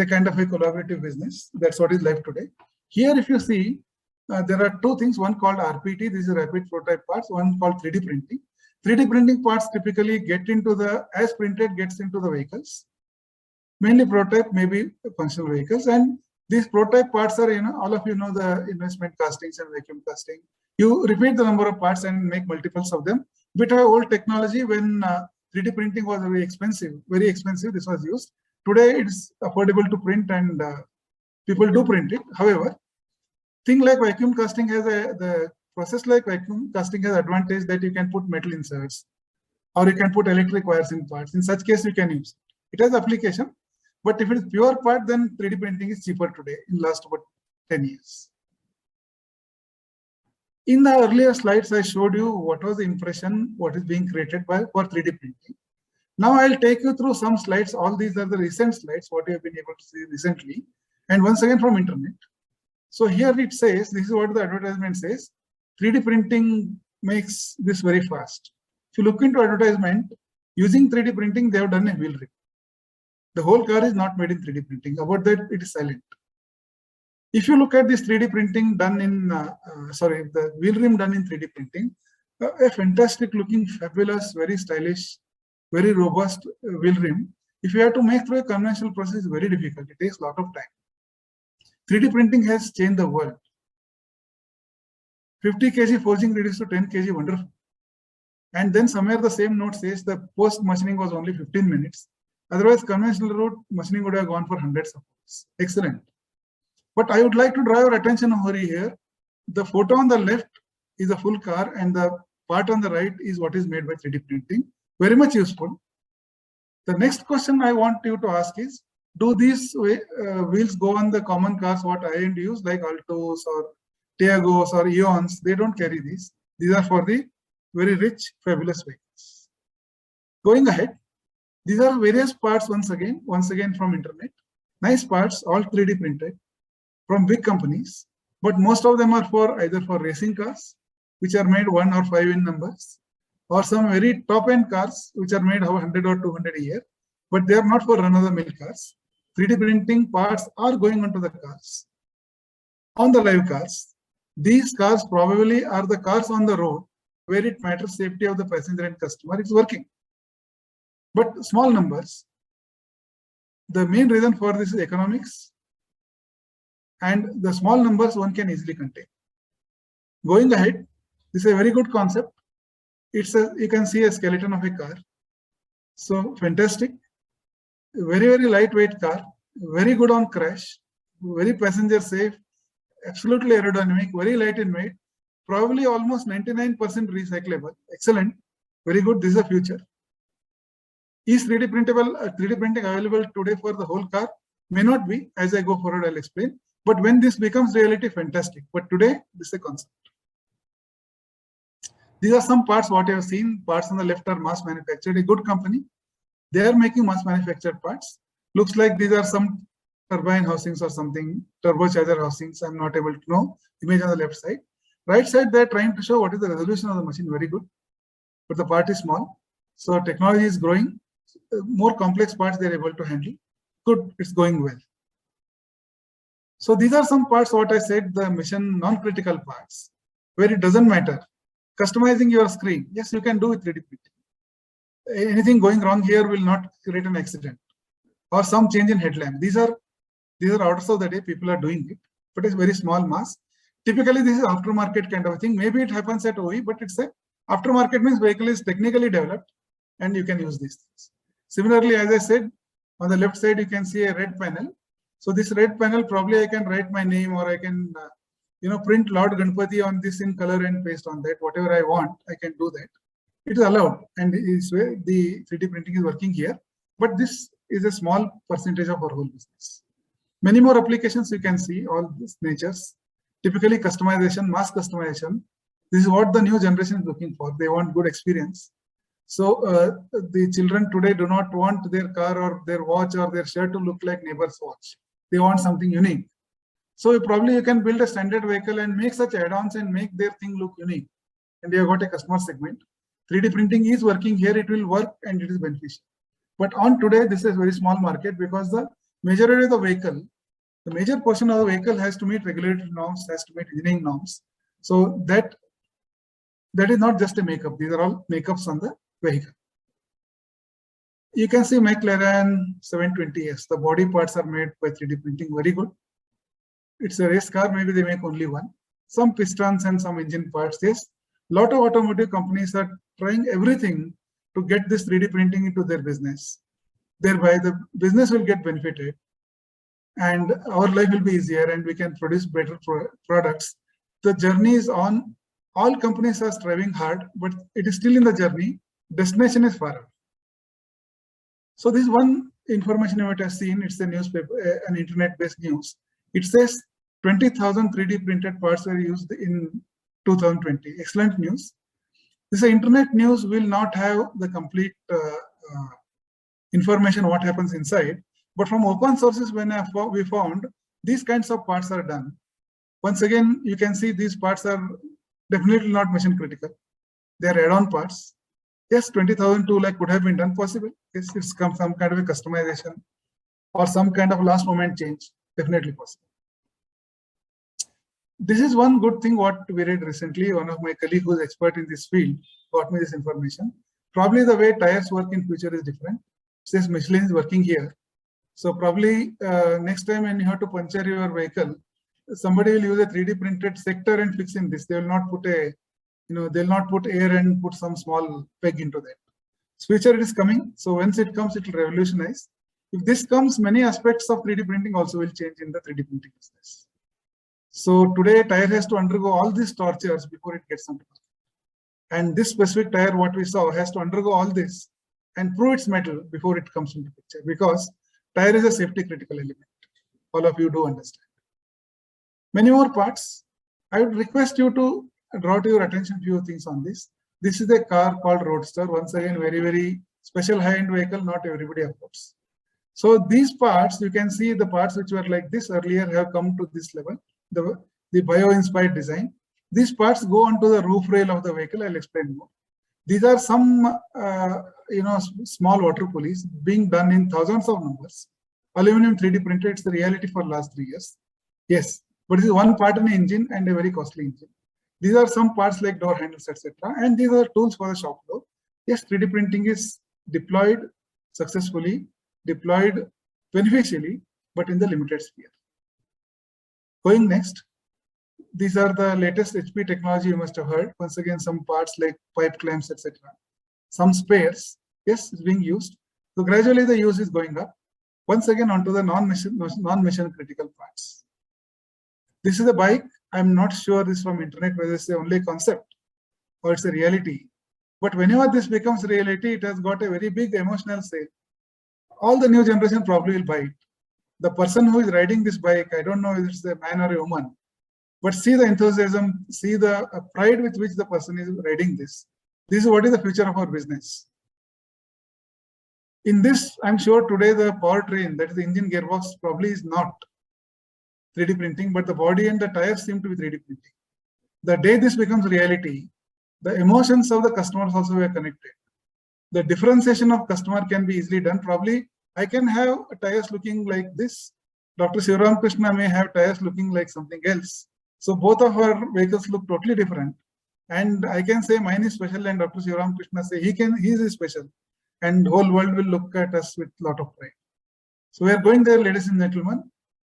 kind of a collaborative business. That's what is left today. Here, if you see, there are two things. One called RPT. These are rapid prototype parts. One called 3D printing. 3D printing parts typically get into as printed gets into the vehicles. Mainly prototype, maybe functional vehicles. And these prototype parts are, all of you know the investment castings and vacuum casting. You repeat the number of parts and make multiples of them. Bit of old technology when 3D printing was very expensive, this was used. Today it's affordable to print and people do print it. However, thing like vacuum casting has the process like vacuum casting has advantage that you can put metal inserts or you can put electric wires in parts. In such case, you can use it. It has application, but if it is pure part, then 3D printing is cheaper today in last about 10 years. In the earlier slides, I showed you what was the impression, what is being created for 3D printing. Now I'll take you through some slides. All these are the recent slides, what you have been able to see recently. And once again from internet. So here it says, this is what the advertisement says, 3D printing makes this very fast. If you look into advertisement, using 3D printing, they have done a wheel rim. The whole car is not made in 3D printing. About that, it is silent. If you look at this 3D printing done in, the wheel rim done in 3D printing, a fantastic looking, fabulous, very stylish, very robust wheel rim. If you have to make through a conventional process, it's very difficult. It takes a lot of time. 3D printing has changed the world. 50 kg forging reduced to 10 kg, wonderful. And then somewhere the same note says the post machining was only 15 minutes. Otherwise, conventional route machining would have gone for hundreds of hours. Excellent. But I would like to draw your attention over here. The photo on the left is a full car and the part on the right is what is made by 3D printing. Very much useful. The next question I want you to ask is, do these wheels go on the common cars what I use like Altos or Tiagos or Eons? They don't carry these. These are for the very rich, fabulous vehicles. Going ahead, these are various parts once again from internet. Nice parts, all 3D printed from big companies, but most of them are for either for racing cars, which are made 1 or 5 in numbers, or some very top-end cars, which are made 100 or 200 a year, but they are not for run-of-the-mill cars. 3D printing parts are going onto the cars. On the live cars, these cars probably are the cars on the road where it matters safety of the passenger and customer. It's working. But small numbers. The main reason for this is economics. And the small numbers one can easily contain. Going ahead, this is a very good concept. You can see a skeleton of a car. So fantastic. Very, very lightweight car. Very good on crash. Very passenger safe. Absolutely aerodynamic. Very light in weight. Probably almost 99% recyclable. Excellent. Very good. This is the future. Is 3D printing available today for the whole car? May not be. As I go forward, I'll explain. But when this becomes reality, fantastic. But today, this is a concept. These are some parts what you have seen. Parts on the left are mass manufactured. A good company. They are making mass manufactured parts. Looks like these are some turbine housings or something. Turbocharger housings. I'm not able to know. Image on the left side. Right side, they're trying to show what is the resolution of the machine. Very good. But the part is small. So technology is growing. More complex parts they're able to handle. Good. It's going well. So these are some parts what I said, the mission non-critical parts, where it doesn't matter. Customizing your screen. Yes, you can do with 3D printing. Anything going wrong here will not create an accident. Or some change in headlamp. These are orders of the day. People are doing it. But it's very small mass. Typically, this is aftermarket kind of a thing. Maybe it happens at OE, but it's a aftermarket means vehicle is technically developed and you can use these things. Similarly, as I said, on the left side, you can see a red panel. So this red panel, probably I can write my name or I can, print Lord Ganpati on this in color and paste on that. Whatever I want, I can do that. It is allowed, and is where the 3D printing is working here. But this is a small percentage of our whole business. Many more applications you can see, all these natures. Typically customization, mass customization. This is what the new generation is looking for. They want good experience. So the children today do not want their car or their watch or their shirt to look like neighbor's watch. They want something unique. So probably you can build a standard vehicle and make such add-ons and make their thing look unique. And you have got a customer segment. 3D printing is working here. It will work and it is beneficial. But on today, this is a very small market because the majority of the vehicle, the major portion of the vehicle has to meet regulatory norms, has to meet engineering norms. So that is not just a makeup. These are all makeups on the vehicle. You can see McLaren 720S. The body parts are made by 3D printing. Very good. It's a race car. Maybe they make only one. Some pistons and some engine parts. Yes. A lot of automotive companies are trying everything to get this 3D printing into their business. Thereby, the business will get benefited. and our life will be easier and we can produce better products. The journey is on. All companies are striving hard, but it is still in the journey. Destination is far away. So this one information you might have seen, it's a newspaper, an internet-based news. It says 20,000 3D printed parts were used in 2020. Excellent news. This internet news will not have the complete information what happens inside, but from open sources when we found these kinds of parts are done. Once again, you can see these parts are definitely not mission critical. They are add-on parts. Yes, 20,000 2 lakh could have been done possible. Yes, it's some kind of a customization or some kind of last moment change, definitely possible. This is one good thing what we read recently. One of my colleagues who is expert in this field got me this information. Probably the way tires work in future is different. It says Michelin is working here. So probably next time when you have to puncture your vehicle, somebody will use a 3D printed sector and fix in this. They will not put a, they'll not put air and put some small peg into that. Future it is coming. So once it comes, it will revolutionize. If this comes, many aspects of 3D printing also will change in the 3D printing business. So today tire has to undergo all these tortures before it gets onto market. And this specific tire, what we saw, has to undergo all this and prove its metal before it comes into picture, because tire is a safety critical element. All of you do understand. Many more parts. I would request you to draw to your attention few things on this. This is a car called Roadster. Once again, very, very special high-end vehicle, not everybody affords. So these parts, you can see the parts which were like this earlier have come to this level, the bio-inspired design. These parts go onto the roof rail of the vehicle. I'll explain more. These are some, small water pulleys being done in thousands of numbers. Aluminum 3D printed, it's the reality for last 3 years. Yes, but this is one part in the engine and a very costly engine. These are some parts like door handles, etc. And these are tools for the shop floor. Yes, 3D printing is deployed successfully, deployed beneficially, but in the limited sphere. Going next, these are the latest HP technology you must have heard. Once again, some parts like pipe clamps, etc. Some spares, yes, is being used. So gradually the use is going up. Once again, onto the non-mission critical parts. This is a bike. I'm not sure this from internet whether it's the only concept or it's a reality. But whenever this becomes reality, it has got a very big emotional sale. All the new generation probably will buy it. The person who is riding this bike, I don't know if it's a man or a woman, but see the enthusiasm, see the pride with which the person is riding this. This is what is the future of our business. In this, I'm sure today the powertrain, that is the engine gearbox, probably is not 3D printing, but the body and the tires seem to be 3D printing. The day this becomes reality, the emotions of the customers also are connected. The differentiation of customer can be easily done. Probably I can have tires looking like this. Dr. Sivaram Krishna may have tires looking like something else. So both of our vehicles look totally different. And I can say mine is special and Dr. Sivaram Krishna say he is special. And the whole world will look at us with a lot of pride. So we are going there, ladies and gentlemen.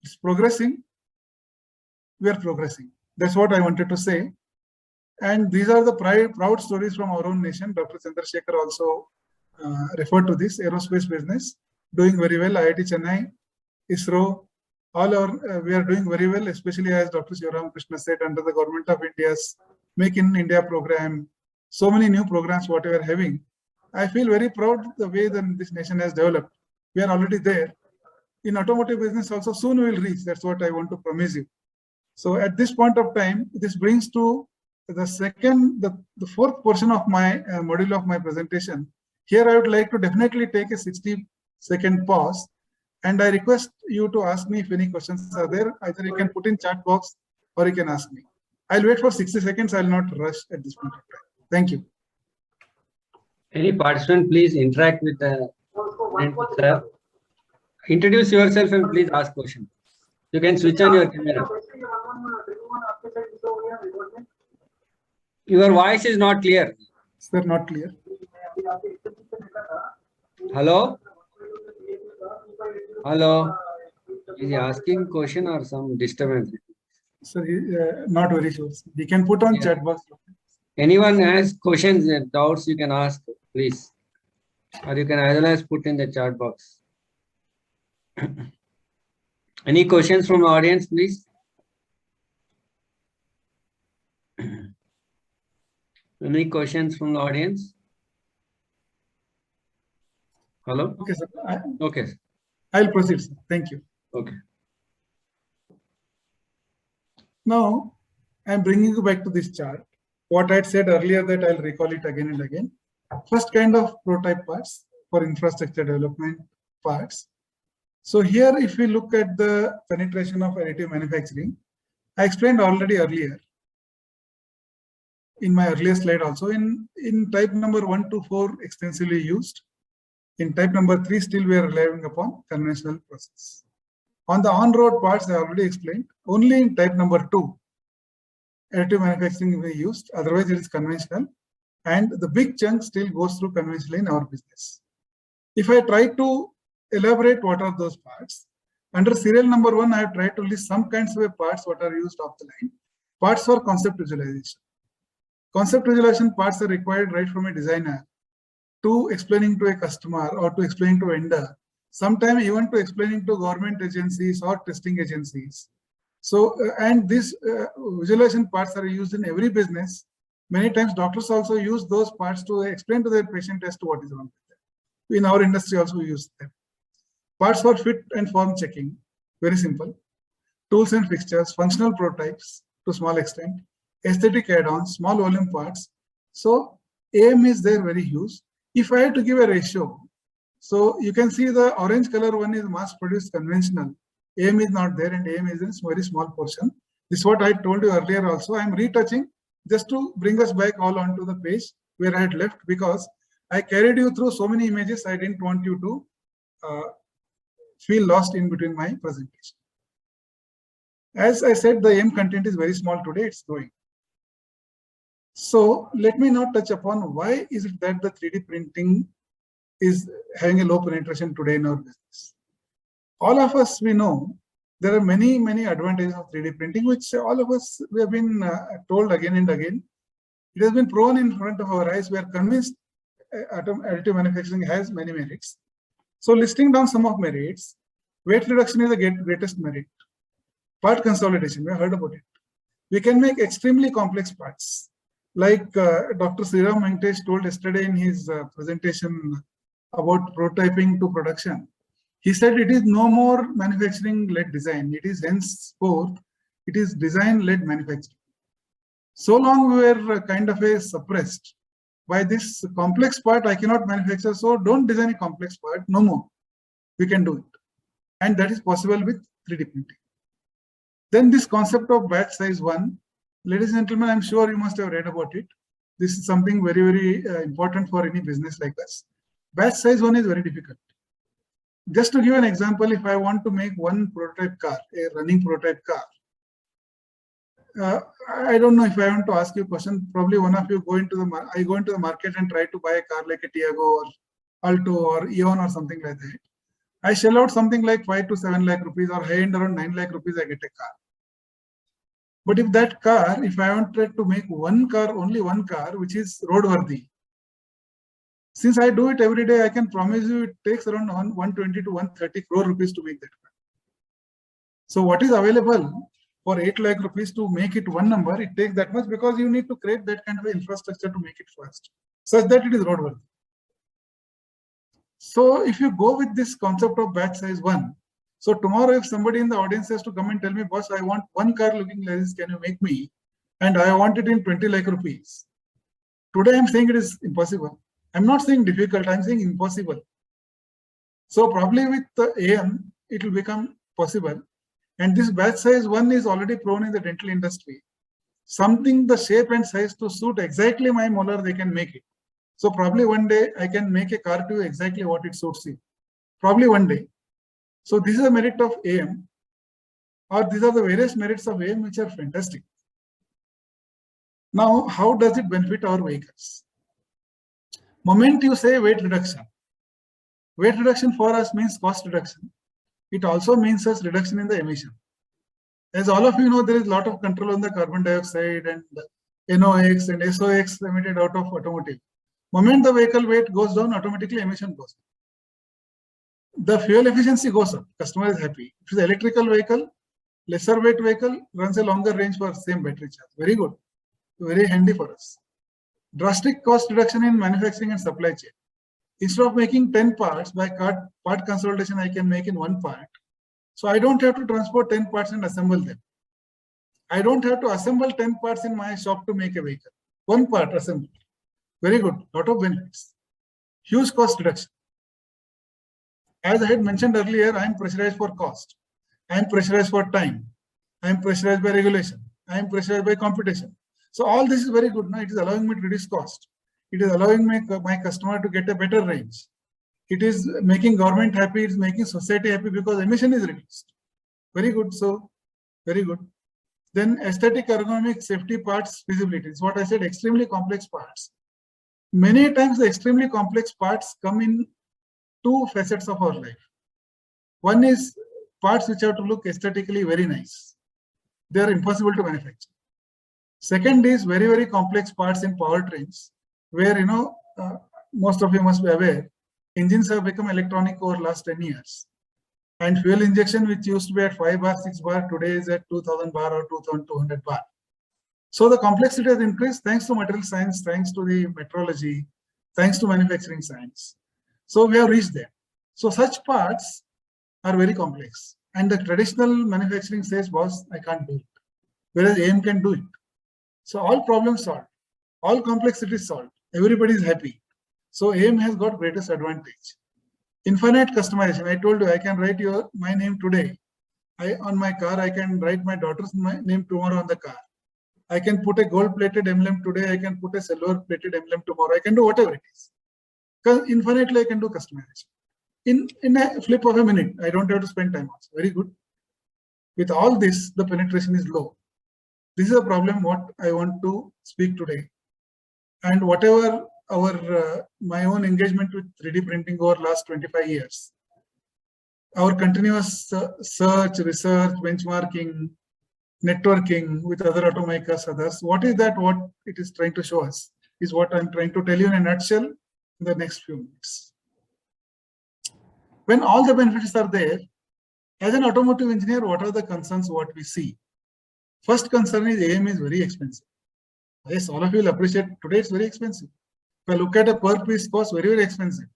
It's progressing. We are progressing. That's what I wanted to say. And these are the proud stories from our own nation. Dr. Chandrasekhar also referred to this aerospace business, doing very well. IIT Chennai, ISRO, we are doing very well, especially as Dr. Sivaram Krishna said, under the Government of India's Make in India program. So many new programs, what we are having. I feel very proud the way that this nation has developed. We are already there. In automotive business also, soon we will reach. That's what I want to promise you. So at this point of time, this brings to the fourth portion of my module of my presentation. Here I would like to definitely take a 60-second pause, and I request you to ask me if any questions are there. Either you can put in chat box or you can ask me. I'll wait for 60 seconds. I'll not rush at this point of time. Thank you. Any participant, please interact with the sir. Introduce yourself and please ask question. You can switch on your camera. Your voice is not clear. Sir, not clear. Hello? Hello? Is he asking question or some disturbance? Sir, not very sure. We can put on chat box. Anyone has questions and doubts, you can ask, please. Or you can as well as put in the chat box. Any questions from the audience, please? Any questions from the audience? Hello? Okay, sir. Okay. I'll proceed, sir. Thank you. Okay. Now, I'm bringing you back to this chart. What I had said earlier that I'll recall it again and again. First kind of prototype parts for infrastructure development parts. So here, if we look at the penetration of additive manufacturing, I explained already earlier in my earlier slide also. In type number 1 to 4 extensively used. In type number 3, still we are relying upon conventional process. On the on-road parts, I already explained. Only in type number 2, additive manufacturing will be used. Otherwise, it is conventional. And the big chunk still goes through conventional in our business. If I try to elaborate what are those parts, under serial number 1, I have tried to list some kinds of parts what are used off the line. Parts for concept visualization. Concept visualization parts are required right from a designer to explaining to a customer or to explaining to a vendor, sometimes even to explaining to government agencies or testing agencies. So, and these visualization parts are used in every business. Many times doctors also use those parts to explain to their patient as to what is wrong with them. In our industry also we use them. Parts for fit and form checking, very simple. Tools and fixtures, functional prototypes to small extent, aesthetic add-ons, small volume parts. So AM is there very huge. If I had to give a ratio, so you can see the orange color one is mass produced conventional. AM is not there and AM is in a very small portion. This is what I told you earlier also. I am retouching just to bring us back all onto the page where I had left, because I carried you through so many images. I didn't want you to feel lost in between my presentation. As I said, the AM content is very small today, it's growing. So let me now touch upon why is it that the 3D printing is having a low penetration today in our business. All of us, we know there are many, many advantages of 3D printing, which all of us, we have been told again and again. It has been proven in front of our eyes. We are convinced additive manufacturing has many merits. So listing down some of merits, weight reduction is the greatest merit. Part consolidation, we have heard about it. We can make extremely complex parts. Like Dr. Sriram Venkatesh told yesterday in his presentation about prototyping to production. He said it is no more manufacturing-led design. It is henceforth, it is design-led manufacturing. So long we were kind of suppressed by this complex part I cannot manufacture, so don't design a complex part, no more. We can do it. And that is possible with 3D printing. Then this concept of batch size 1, ladies and gentlemen, I'm sure you must have read about it. This is something very, very important for any business like us. Batch size 1 is very difficult. Just to give an example, if I want to make one prototype car, a running prototype car, I don't know if I want to ask you a question. Probably one of you go into the market and try to buy a car like a Tiago or Alto or Eon or something like that. I shell out something like 5 to 7 lakh rupees, or high end around 9 lakh rupees, I get a car. But if that car, if I wanted to make one car, only one car, which is roadworthy, since I do it every day, I can promise you it takes around 120 to 130 crore rupees to make that car. So what is available for 8 lakh rupees to make it one number, it takes that much because you need to create that kind of infrastructure to make it fast, such that it is roadworthy. So if you go with this concept of batch size 1, so tomorrow if somebody in the audience has to come and tell me, boss, I want one car looking like this, can you make me? And I want it in 20 lakh rupees. Today I'm saying it is impossible. I'm not saying difficult, I'm saying impossible. So probably with the AM, it will become possible. And this batch size 1 is already proven in the dental industry. Something the shape and size to suit exactly my molar, they can make it. So probably one day I can make a car to you exactly what it suits you. Probably one day. So this is a merit of AM, or these are the various merits of AM which are fantastic. Now, how does it benefit our vehicles? Moment you say weight reduction. Weight reduction for us means cost reduction. It also means us reduction in the emission. As all of you know, there is a lot of control on the carbon dioxide and NOx and SOx emitted out of automotive. Moment the vehicle weight goes down, automatically emission goes down. the fuel efficiency goes up. Customer is happy. If it's an electrical vehicle, lesser weight vehicle runs a longer range for same battery charge. Very good. Very handy for us. Drastic cost reduction in manufacturing and supply chain. Instead of making 10 parts by part consolidation, I can make in one part. So I don't have to transport 10 parts and assemble them. I don't have to assemble 10 parts in my shop to make a vehicle. One part assembled. Very good. Lot of benefits. Huge cost reduction. As I had mentioned earlier, I am pressurized for cost. I am pressurized for time. I am pressurized by regulation. I am pressurized by competition. So all this is very good. Now it is allowing me to reduce cost. It is allowing my customer to get a better range. It is making government happy. It is making society happy because emission is reduced. Very good. So very good. Then aesthetic, ergonomic, safety parts, feasibility. It's what I said, extremely complex parts. Many times the extremely complex parts come in two facets of our life. One is parts which have to look aesthetically very nice. They are impossible to manufacture. Second is very, very complex parts in powertrains, where, most of you must be aware, engines have become electronic over last 10 years. And fuel injection, which used to be at 5 bar, 6 bar, today is at 2000 bar or 2200 bar. So the complexity has increased thanks to material science, thanks to the metrology, thanks to manufacturing science. So we have reached there. So such parts are very complex. And the traditional manufacturing says, boss, I can't do it. Whereas AM can do it. So all problems solved, all complexities solved, everybody is happy. So AM has got greatest advantage. Infinite customization. I told you I can write my name today. On my car, I can write my daughter's name tomorrow on the car. I can put a gold-plated emblem today. I can put a silver-plated emblem tomorrow. I can do whatever it is. Because infinitely I can do customization. In a flip of a minute, I don't have to spend time also. Very good. With all this, the penetration is low. This is a problem what I want to speak today. And whatever my own engagement with 3D printing over last 25 years, our continuous search, research, benchmarking, networking with other automakers, others, what is that what it is trying to show us is what I'm trying to tell you in a nutshell in the next few minutes. When all the benefits are there, as an automotive engineer, what are the concerns what we see? First concern is AM is very expensive. Yes, all of you will appreciate today it's very expensive. If I look at a per piece cost, very, very expensive.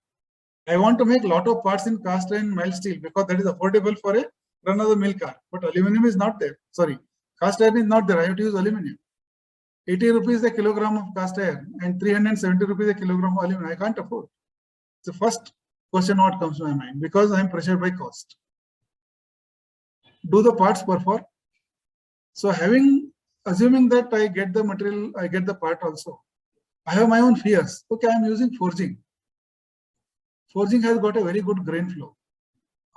I want to make a lot of parts in cast iron mild steel because that is affordable for a run-of-the-mill car. But aluminum is not there. Sorry, cast iron is not there. I have to use aluminum. 80 rupees a kilogram of cast iron and 370 rupees a kilogram of aluminum. I can't afford. It's the first question what comes to my mind because I am pressured by cost. Do the parts perform? So assuming that I get the material, I get the part also. I have my own fears. Okay, I am using forging. Forging has got a very good grain flow.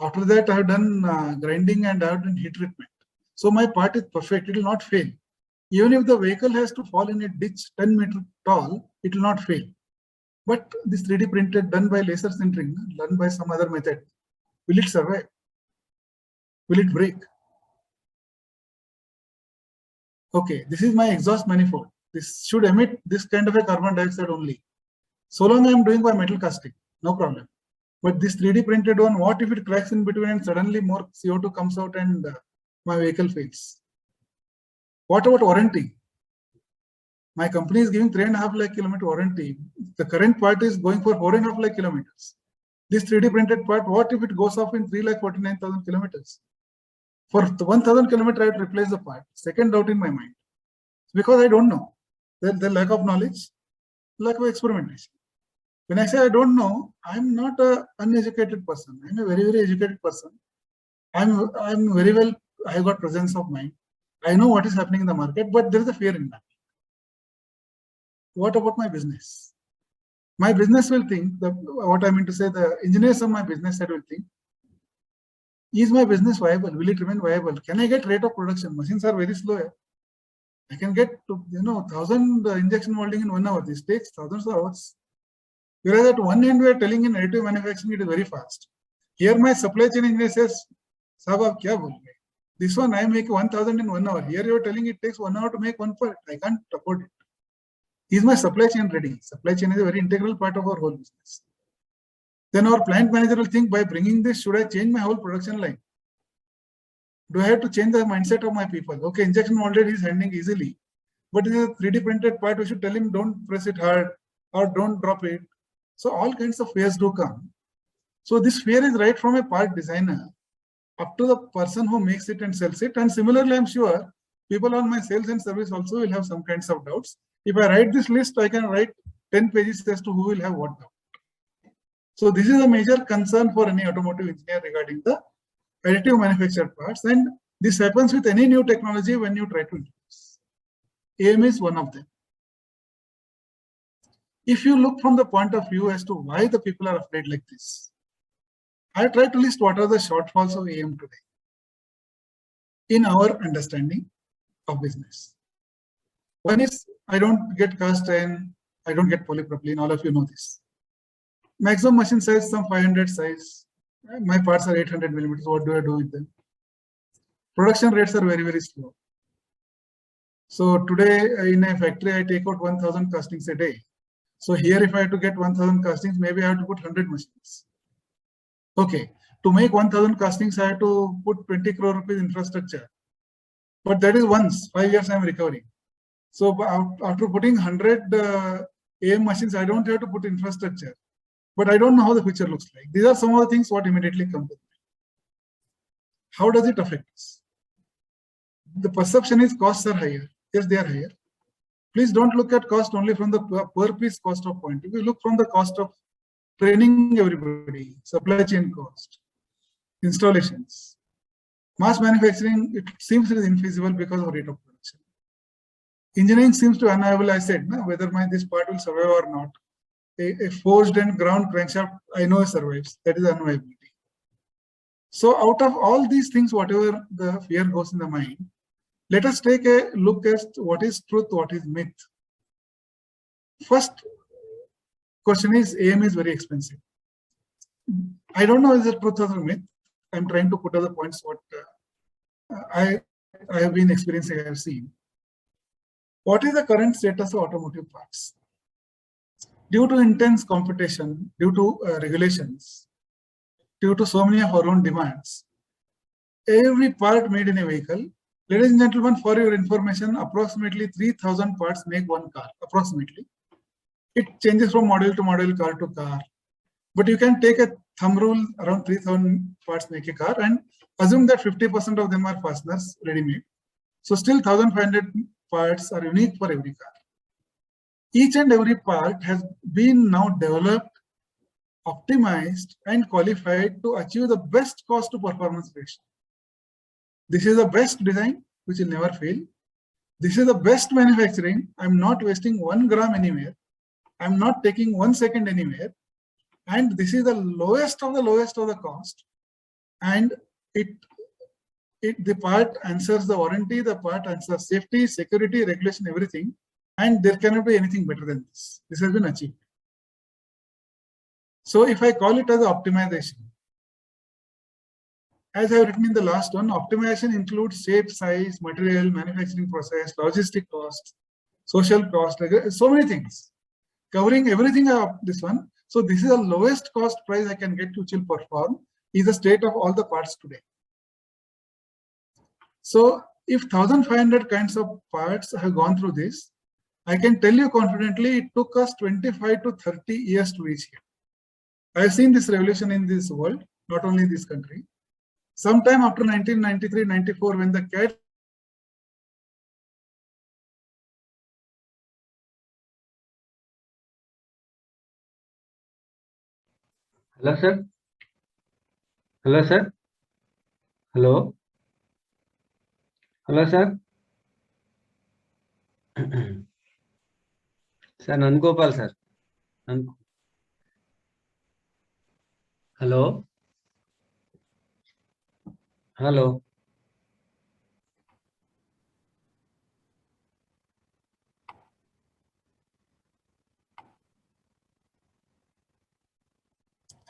After that, I have done grinding and I have done heat treatment. So my part is perfect. It will not fail. Even if the vehicle has to fall in a ditch 10 meters tall, it will not fail. But this 3D printed done by laser sintering, done by some other method, will it survive? Will it break? Okay, this is my exhaust manifold. This should emit this kind of a carbon dioxide only. So long I am doing by metal casting, no problem. But this 3D printed one, what if it cracks in between and suddenly more CO2 comes out and my vehicle fails? What about warranty? My company is giving 3.5 lakh kilometer warranty. The current part is going for 4.5 lakh kilometers. This 3D printed part, what if it goes off in 3,49,000 kilometers? For 1,000 kilometers, I have to replace the part. Second doubt in my mind. Because I don't know. The lack of knowledge, lack of experimentation. When I say I don't know, I'm not an uneducated person. I'm a very, very educated person. I'm very well, I have got presence of mind. I know what is happening in the market, but there is a fear in that. What about my business? My business will think, what I mean to say, the engineers of my business side will think, is my business viable? Will it remain viable? Can I get rate of production? Machines are very slow. I can get to, 1,000 injection molding in 1 hour. This takes thousands of hours. Whereas at one end, we are telling in additive manufacturing, it is very fast. Here, my supply chain engineer says, Sahab, aap kya bolenge? This one, I make 1,000 in 1 hour. Here, you are telling it takes 1 hour to make one part. I can't afford it. Is my supply chain ready? Supply chain is a very integral part of our whole business. then our plant manager will think, by bringing this, should I change my whole production line? Do I have to change the mindset of my people? Okay, injection molded is handling easily, but it is a 3D printed part. We should tell him, don't press it hard or don't drop it. So all kinds of fears do come. So this fear is right from a part designer up to the person who makes it and sells it. And similarly, I'm sure people on my sales and service also will have some kinds of doubts. If I write this list, I can write 10 pages as to who will have what doubt. So this is a major concern for any automotive engineer regarding the additive manufactured parts. And this happens with any new technology when you try to introduce. AM is one of them. If you look from the point of view as to why the people are afraid like this, I try to list what are the shortfalls of AM today in our understanding of business. One is, I don't get cast iron, I don't get polypropylene, all of you know this. Maximum machine size, some 500 size. My parts are 800 millimeters, what do I do with them? Production rates are very, very slow. So today in a factory, I take out 1000 castings a day. So here, if I have to get 1000 castings, maybe I have to put 100 machines. Okay, to make 1000 castings, I have to put 20 crore rupees infrastructure. But that is once, 5 years I am recovering. So after putting 100 AM machines, I don't have to put infrastructure. But I don't know how the future looks like. These are some of the things what immediately come to me. How does it affect us? The perception is costs are higher. Yes, they are higher. Please don't look at cost only from the per piece cost of point. If you look from the cost of training everybody, supply chain cost, installations, mass manufacturing, it seems it is infeasible because of rate of production. Engineering seems to unviable. I said, no, whether this part will survive or not. A forged and ground crankshaft, I know survives. That is unviability. So out of all these things, whatever the fear goes in the mind, let us take a look at what is truth, what is myth. First question is, AM is very expensive. I don't know is it truth or myth. I'm trying to put other points what I have been experiencing, I have seen. What is the current status of automotive parts? Due to intense competition, due to regulations, due to so many of our own demands, every part made in a vehicle, ladies and gentlemen, for your information, approximately 3000 parts make one car, approximately. It changes from model to model, car to car. But you can take a thumb rule, around 3000 parts make a car, and assume that 50% of them are fasteners, ready-made. So still 1500 parts are unique for every car. Each and every part has been now developed, optimized, and qualified to achieve the best cost to performance ratio. This is the best design, which will never fail. This is the best manufacturing. I'm not wasting 1 gram anywhere. I'm not taking 1 second anywhere. And this is the lowest of the cost. And the part answers the warranty, the part answers safety, security, regulation, everything. And there cannot be anything better than this. This has been achieved. So if I call it as optimization, as I have written in the last one, optimization includes shape, size, material, manufacturing process, logistic cost, social cost, so many things, covering everything of this one. So this is the lowest cost price I can get to chill perform is the state of all the parts today. So if 1500 kinds of parts have gone through this, I can tell you confidently, it took us 25 to 30 years to reach here. I have seen this revolution in this world, not only this country. Sometime after 1993-94, when the CAD Hello, sir. Hello, sir. Hello. Hello, sir. Sir, Nandgopal, sir. Hello. Hello.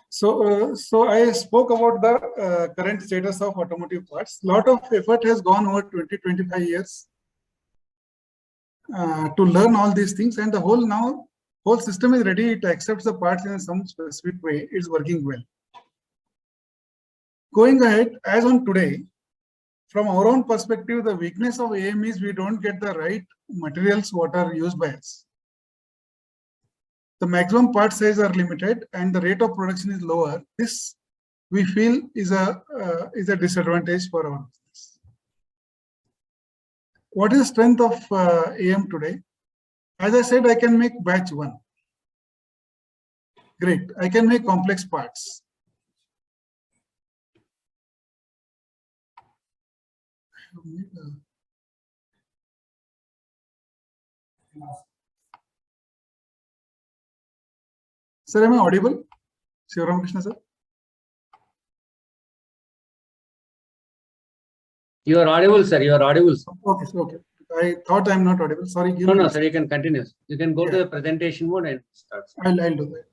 So I spoke about the current status of automotive parts. Lot of effort has gone over 20-25 years to learn all these things, and the whole now whole system is ready, it accepts the parts in some specific way, it's working well. Going ahead, as on today, from our own perspective, the weakness of AM is we don't get the right materials what are used by us. The maximum part size are limited and the rate of production is lower. This we feel is a disadvantage for our business. What is the strength of AM today? As I said, I can make batch 1. Great. I can make complex parts. Sir, am I audible? Shivaram Krishna, sir. You are audible, sir. You are audible. Sir. Okay, sir, okay. I thought I'm not audible. Sorry. No, sir. You can continue. You can go to the presentation mode and start. Sir. I'll do that.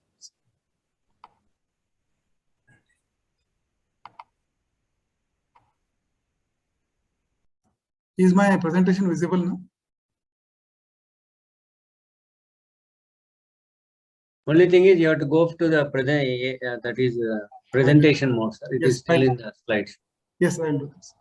Is my presentation visible now? Only thing is you have to go to the presentation mode, sir. It is still in the slides. Yes, I'll do this.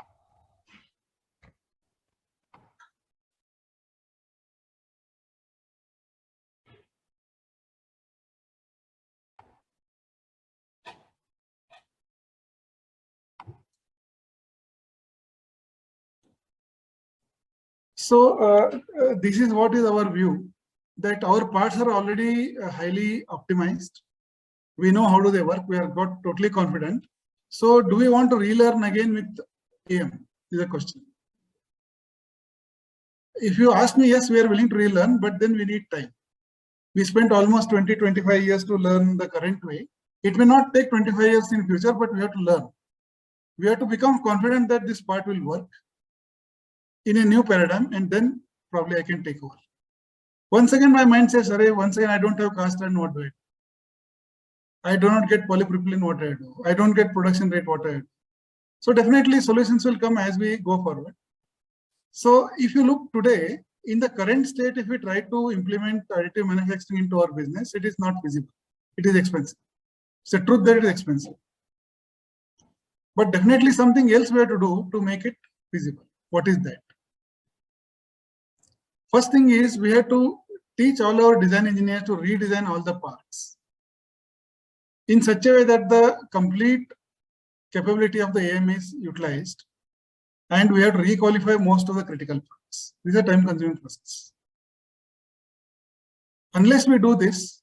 So this is what is our view, that our parts are already highly optimized. We know how do they work. We are got totally confident. So do we want to relearn again with AM is a question. If you ask me, yes, we are willing to relearn, but then we need time. We spent almost 20-25 years to learn the current way. It may not take 25 years in future, but we have to learn. We have to become confident that this part will work in a new paradigm, and then probably I can take over. Once again, my mind says, "Arey, once again, I don't have cast iron, what do I do? I do not get polypropylene, what I do? I don't get production rate, what I do?" So definitely solutions will come as we go forward. So if you look today, in the current state, if we try to implement additive manufacturing into our business, it is not feasible. It is expensive. It's a truth that it is expensive. But definitely something else we have to do to make it feasible. What is that? First thing is we have to teach all our design engineers to redesign all the parts in such a way that the complete capability of the AM is utilized, and we have to requalify most of the critical parts. This is a time-consuming process. Unless we do this,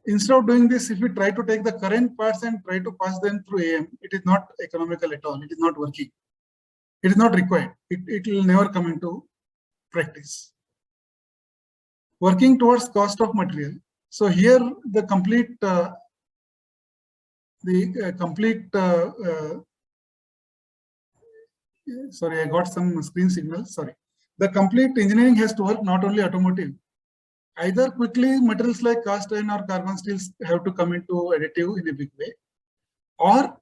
instead of doing this, if we try to take the current parts and try to pass them through AM, it is not economical at all. It is not working. It is not required. It will never come into practice. Working towards cost of material. So here the complete sorry, I got some screen signals. Sorry. The complete engineering has to work, not only automotive. Either quickly materials like cast iron or carbon steels have to come into additive in a big way, or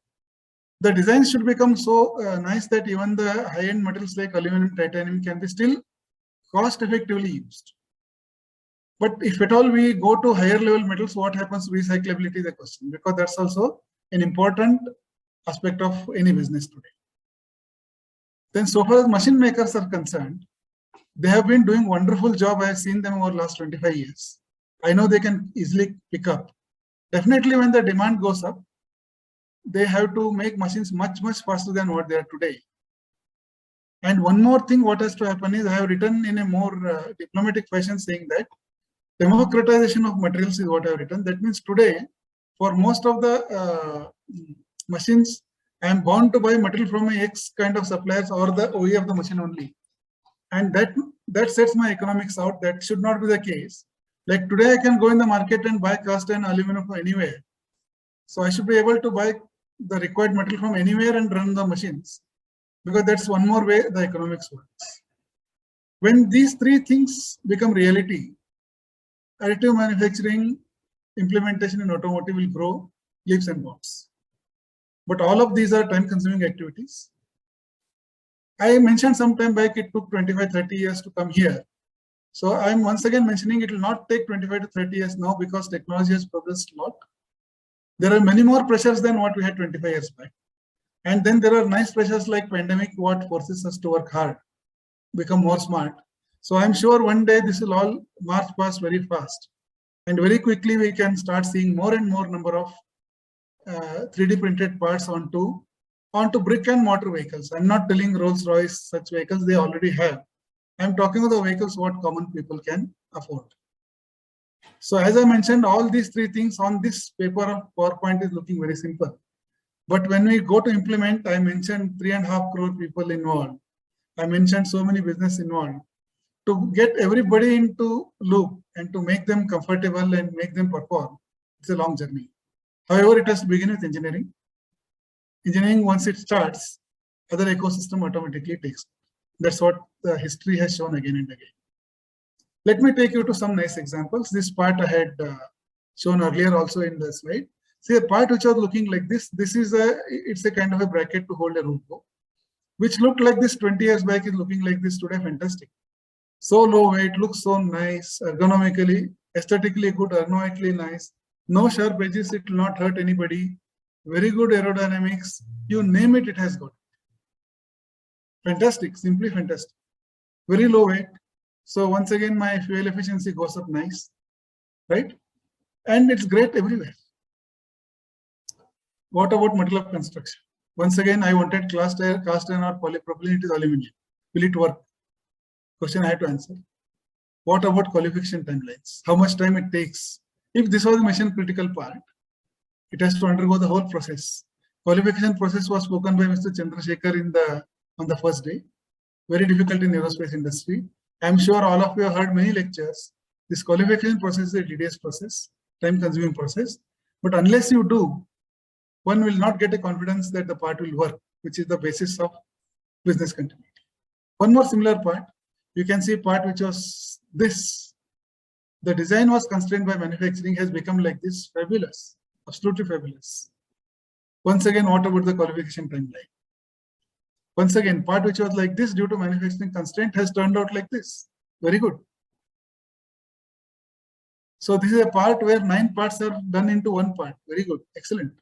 the design should become so nice that even the high-end materials like aluminum, titanium can be still cost effectively used. But if at all we go to higher level metals, what happens to recyclability is a question, because that's also an important aspect of any business today. Then so far as machine makers are concerned, they have been doing wonderful job. I have seen them over the last 25 years. I know they can easily pick up. Definitely when the demand goes up, they have to make machines much faster than what they are today. And one more thing what has to happen is, I have written in a more diplomatic fashion saying that democratization of materials is what I have written. That means today, for most of the machines, I am bound to buy material from a X kind of suppliers or the OE of the machine only. And that sets my economics out. That should not be the case. Like today, I can go in the market and buy cast iron aluminum from anywhere. So I should be able to buy the required material from anywhere and run the machines, because that's one more way the economics works. When these three things become reality, additive manufacturing implementation in automotive will grow leaps and bounds. But all of these are time-consuming activities. I mentioned some time back it took 25-30 years to come here. So I'm once again mentioning it will not take 25 to 30 years now because technology has progressed a lot. There are many more pressures than what we had 25 years back. And then there are nice pressures like pandemic, what forces us to work hard, become more smart. So I'm sure one day this will all march past very fast. And very quickly we can start seeing more and more number of 3D printed parts onto brick and mortar vehicles. I'm not telling Rolls-Royce such vehicles they already have. I'm talking about the vehicles what common people can afford. So as I mentioned, all these three things on this paper of PowerPoint is looking very simple. But when we go to implement, I mentioned 3.5 crore people involved. I mentioned so many business involved. To get everybody into loop and to make them comfortable and make them perform, it's a long journey. However, it has to begin with engineering. Engineering, once it starts, other ecosystem automatically takes. That's what the history has shown again and again. Let me take you to some nice examples. This part I had shown earlier also in the slide. See, a part which was looking like this. It's a kind of a bracket to hold a root bow, which looked like this 20 years back is looking like this today. Fantastic. So low weight, looks so nice, ergonomically, aesthetically good, ergonomically nice. No sharp edges, it will not hurt anybody. Very good aerodynamics. You name it, it has got. Fantastic, simply fantastic. Very low weight. So once again, my fuel efficiency goes up nice, right? And it's great everywhere. What about material of construction? Once again, I wanted cast iron or polypropylene, it is aluminum. Will it work? Question I have to answer. What about qualification timelines? How much time it takes? If this was a mission critical part, it has to undergo the whole process. Qualification process was spoken by Mr. Chandrasekhar on the first day. Very difficult in aerospace industry. I'm sure all of you have heard many lectures. This qualification process is a tedious process, time-consuming process. But unless you do, one will not get a confidence that the part will work, which is the basis of business continuity. One more similar part, you can see part which was this. The design was constrained by manufacturing, has become like this, fabulous, absolutely fabulous. Once again, what about the qualification timeline? Once again, part which was like this due to manufacturing constraint has turned out like this. Very good. So this is a part where 9 parts are done into one part. Very good. Excellent.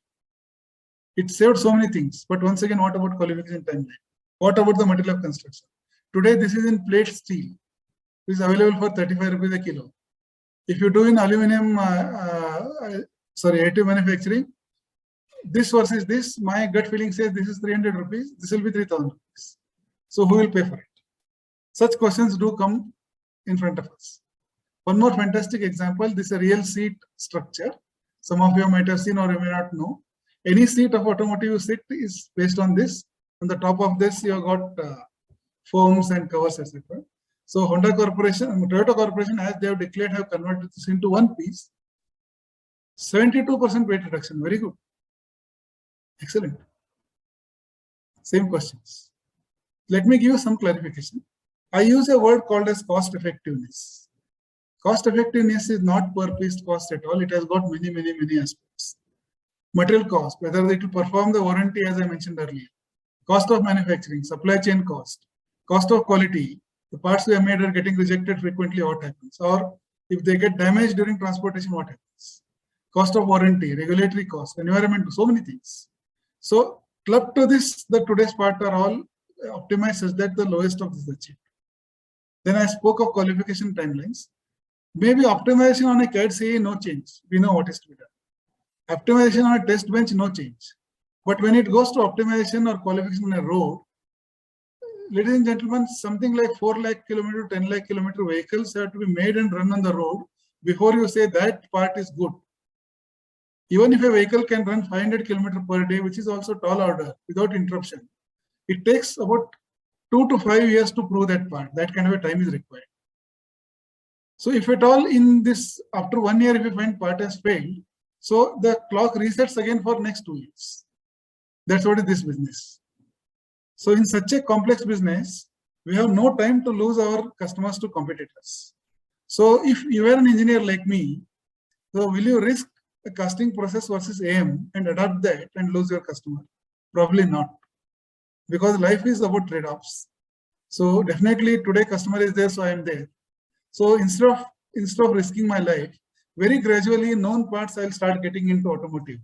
It saved so many things. But once again, what about qualification timeline? What about the material of construction? Today, this is in plate steel. It is available for 35 rupees a kilo. If you do in aluminum, additive manufacturing, this versus this, my gut feeling says this is 300 rupees, this will be 3,000 rupees. So who will pay for it? Such questions do come in front of us. One more fantastic example, this is a real seat structure. Some of you might have seen or you may not know. Any seat of automotive you sit is based on this. On the top of this, you have got foams and covers, etc. So Honda Corporation, Toyota Corporation, as they have declared, have converted this into one piece. 72% weight reduction, very good. Excellent. Same questions. Let me give you some clarification. I use a word called as cost effectiveness. Cost effectiveness is not per piece cost at all. It has got many aspects. Material cost, whether it will perform the warranty as I mentioned earlier. Cost of manufacturing, supply chain cost, cost of quality. The parts we have made are getting rejected frequently, what happens? Or if they get damaged during transportation, what happens? Cost of warranty, regulatory cost, environment, so many things. So clubbed to this, the today's part are all optimized such that the lowest of this is achieved. Then I spoke of qualification timelines. Maybe optimization on a CAD CAE, no change. We know what is to be done. Optimization on a test bench, no change. But when it goes to optimization or qualification on a road, ladies and gentlemen, something like 4 lakh kilometer, 10 lakh kilometer vehicles have to be made and run on the road before you say that part is good. Even if a vehicle can run 500 km per day, which is also tall order without interruption, it takes about 2 to 5 years to prove that part. That kind of a time is required. So if at all in this, after 1 year, if you find part has failed, so the clock resets again for next 2 years. That's what is this business. So in such a complex business, we have no time to lose our customers to competitors. So if you are an engineer like me, so will you risk a casting process versus AM and adopt that and lose your customer? Probably not, because life is about trade-offs. So definitely today customer is there, so I am there. So instead of risking my life, very gradually known parts I'll start getting into automotive.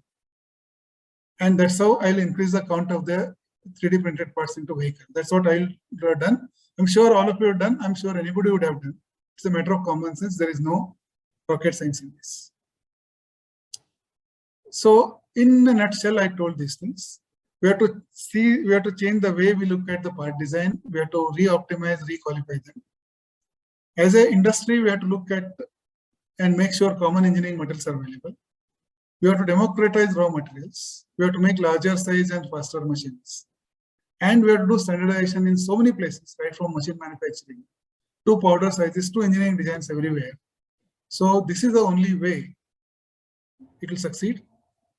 And that's how I'll increase the count of the 3D printed parts into vehicle. That's what I'll have done. I'm sure all of you have done. I'm sure anybody would have done. It's a matter of common sense. There is no rocket science in this. So in a nutshell, I told these things. We have to change the way we look at the part design. We have to re-optimize, re-qualify them. As an industry, we have to look at and make sure common engineering materials are available. We have to democratize raw materials. We have to make larger size and faster machines. And we have to do standardization in so many places, right from machine manufacturing to powder sizes to engineering designs everywhere. So this is the only way it will succeed.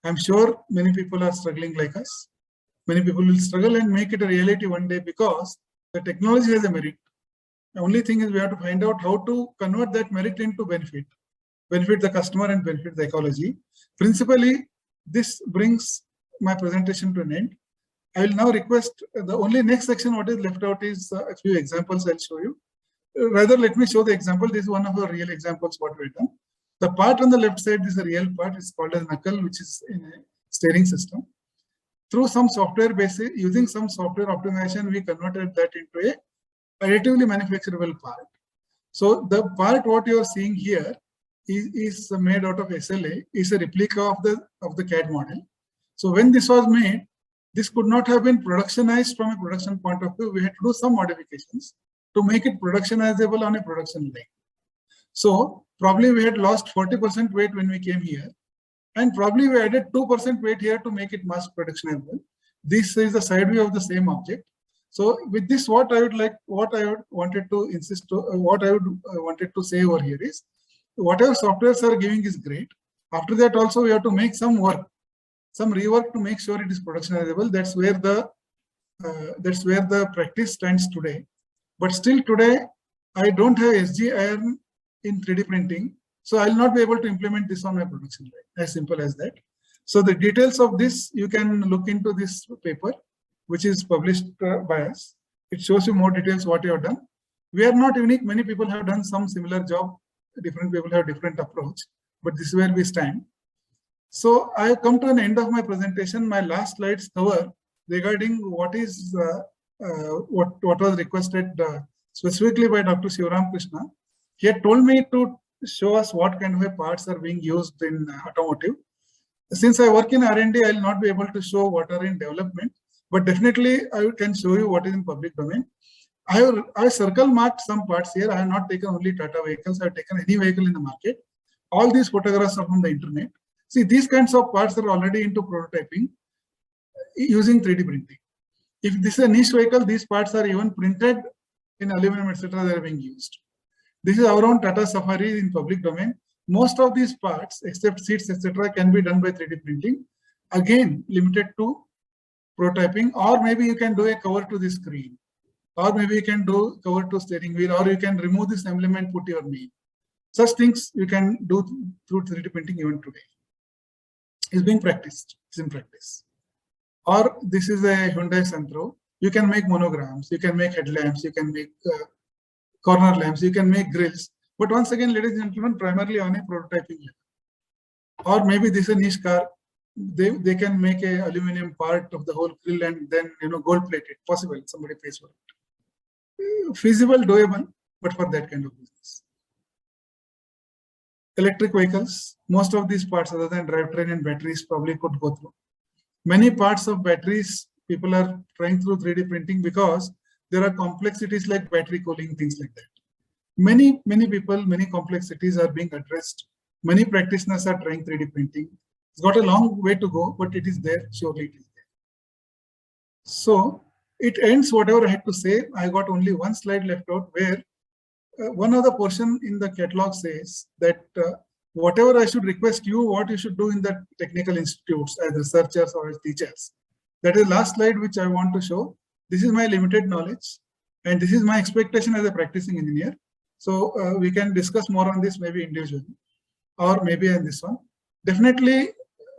I'm sure many people are struggling like us. Many people will struggle and make it a reality one day because the technology has a merit. The only thing is we have to find out how to convert that merit into benefit the customer and benefit the ecology. Principally, this brings my presentation to an end. I will now request the only next section what is left out is a few examples I'll show you. Rather, let me show the example. This is one of the real examples what we've done. The part on the left side is a real part. It's called as knuckle, which is in a steering system. Through some software basis, using some software optimization, we converted that into a additively manufacturable part. So the part what you are seeing here is made out of SLA, is a replica of the CAD model. So when this was made, this could not have been productionized from a production point of view. We had to do some modifications to make it productionizable on a production line. So probably we had lost 40% weight when we came here, and probably we added 2% weight here to make it mass productionable. This is the side view of the same object. So with this, what I wanted to say over here is, whatever softwares are giving is great. After that, also we have to make some rework to make sure it is productionizable. That's where the practice stands today. But still today, I don't have SG iron in 3D printing, so I'll not be able to implement this on my production line. As simple as that. So the details of this, you can look into this paper, which is published by us. It shows you more details what you have done. We are not unique. Many people have done some similar job. Different people have different approach, but this is where we stand. So I have come to an end of my presentation. My last slides cover regarding what is what was requested specifically by Dr. Sivaram Krishna. He had told me to show us what kind of parts are being used in automotive. Since I work in R&D, I will not be able to show what are in development, but definitely I can show you what is in public domain. I have circle marked some parts here. I have not taken only Tata vehicles. I have taken any vehicle in the market. All these photographs are from the internet. See, these kinds of parts are already into prototyping using 3D printing. If this is a niche vehicle, these parts are even printed in aluminum, etc. They are being used. This is our own Tata Safari in public domain. Most of these parts, except seats, etc., can be done by 3D printing. Again, limited to prototyping, or maybe you can do a cover to the screen. Or maybe you can do cover to steering wheel, or you can remove this emblem and put your name. Such things you can do through 3D printing even today. It's being practiced. It's in practice. Or this is a Hyundai Santro. You can make monograms. You can make headlamps. You can make corner lamps. You can make grills. But once again, ladies and gentlemen, primarily on a prototyping level. Or maybe this is a niche car. They can make a aluminum part of the whole grill and then gold plated. Possible. Somebody pays for it. Feasible, doable, but for that kind of business. Electric vehicles, most of these parts other than drivetrain and batteries probably could go through. Many parts of batteries, people are trying through 3D printing because there are complexities like battery cooling, things like that. Many people, many complexities are being addressed. Many practitioners are trying 3D printing. It's got a long way to go, but it is there, surely it is there. So it ends whatever I had to say. I got only one slide left out where one of the portion in the catalog says that whatever I should request you, what you should do in the technical institutes as researchers or as teachers. That is the last slide which I want to show. This is my limited knowledge and this is my expectation as a practicing engineer. So we can discuss more on this maybe individually or maybe on this one. Definitely,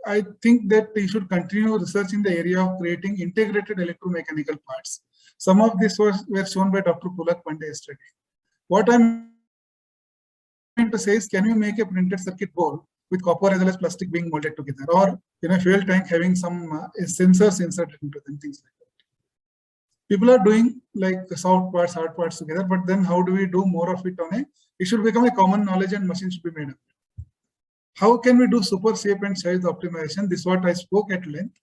I think that you should continue research in the area of creating integrated electromechanical parts. Some of this were shown by Dr. Pulak Pandey yesterday. What I'm to say is, can you make a printed circuit board with copper as well as plastic being molded together, or fuel tank having some sensors inserted into them, things like that. People are doing like the soft parts, hard parts together, but then how do we do more of it on a? It should become a common knowledge and machine should be made of it. How can we do super shape and size optimization? This is what I spoke at length.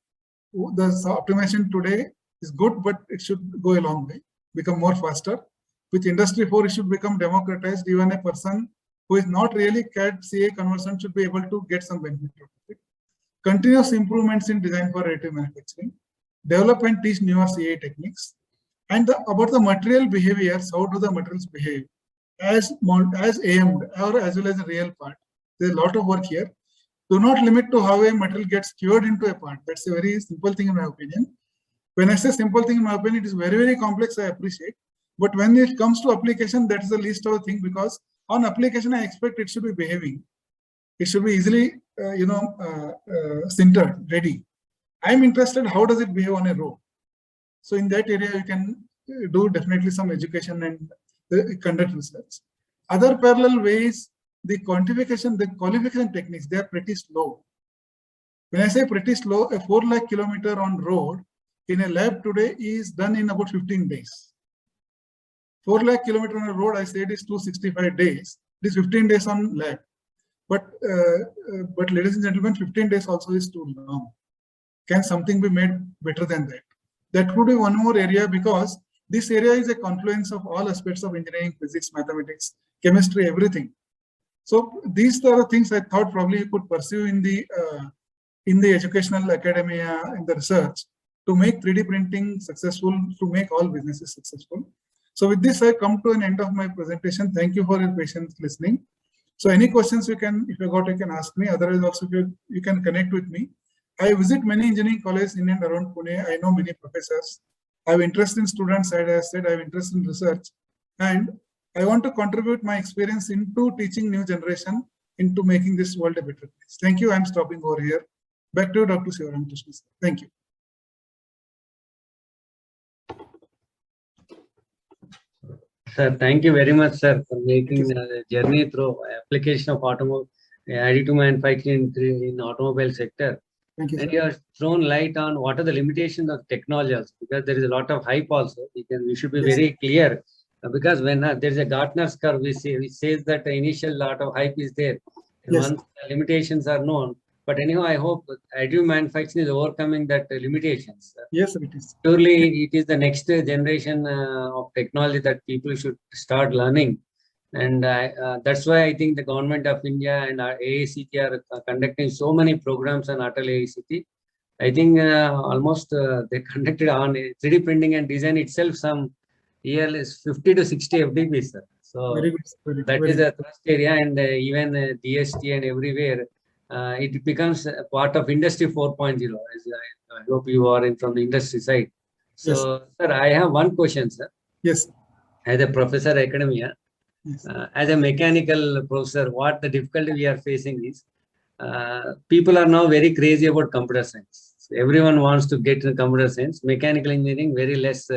The optimization today is good, but it should go a long way, become more faster. With Industry 4, it should become democratized. Even a person who is not really CAD CA conversant should be able to get some benefit out of it. Continuous improvements in design for additive manufacturing. Develop and teach newer CA techniques. And about the material behaviors, how do the materials behave as aimed or as well as a real part. There's a lot of work here. Do not limit to how a material gets cured into a part. That's a very simple thing in my opinion. When I say simple thing in my opinion, it is very, very complex, I appreciate. But when it comes to application, that is the least of a thing, because on application, I expect it should be behaving. It should be easily, sintered, ready. I'm interested, how does it behave on a road? So in that area, you can do definitely some education and conduct research. Other parallel ways, the quantification, the qualification techniques, they are pretty slow. When I say pretty slow, a 4 lakh kilometer on road in a lab today is done in about 15 days. 4 lakh kilometer on a road, I said, is 265 days. It is 15 days on lab. But ladies and gentlemen, 15 days also is too long. Can something be made better than that? That would be one more area, because this area is a confluence of all aspects of engineering, physics, mathematics, chemistry, everything. So these are the things I thought probably you could pursue in the educational academia, in the research, to make 3D printing successful, to make all businesses successful. So with this, I come to an end of my presentation. Thank you for your patience listening. So any questions you can, if you got, you can ask me. Otherwise, also you can connect with me. I visit many engineering colleges in and around Pune. I know many professors. I have interest in students, as I said, I have interest in research. And I want to contribute my experience into teaching new generation, into making this world a better place. Thank you. I'm stopping over here. Back to you, Dr. Sivaram Krishna. Thank you. Sir, thank you very much, sir, for making the journey through application of additive manufacturing in automobile sector. Thank you, and sir. you have thrown light on what are the limitations of technology also, because there is a lot of hype also. We should be very clear, because when there is a Gartner's curve, which says that the initial lot of hype is there. And once the limitations are known. But anyhow, I hope additive manufacturing is overcoming that limitations. Yes, it is. Surely, it is the next generation of technology that people should start learning. And that's why I think the government of India and our AICT are conducting so many programs on Atal AICT. I think almost they conducted on 3D printing and design itself some year is 50 to 60 FDP, sir. So very good. That is a thrust area, and even DST and everywhere, it becomes a part of Industry 4.0. As I hope you are from the industry side. So, sir, I have one question, sir. Yes. As a professor academia, yes. As a mechanical professor, what the difficulty we are facing is people are now very crazy about computer science. So everyone wants to get into computer science. Mechanical engineering, very less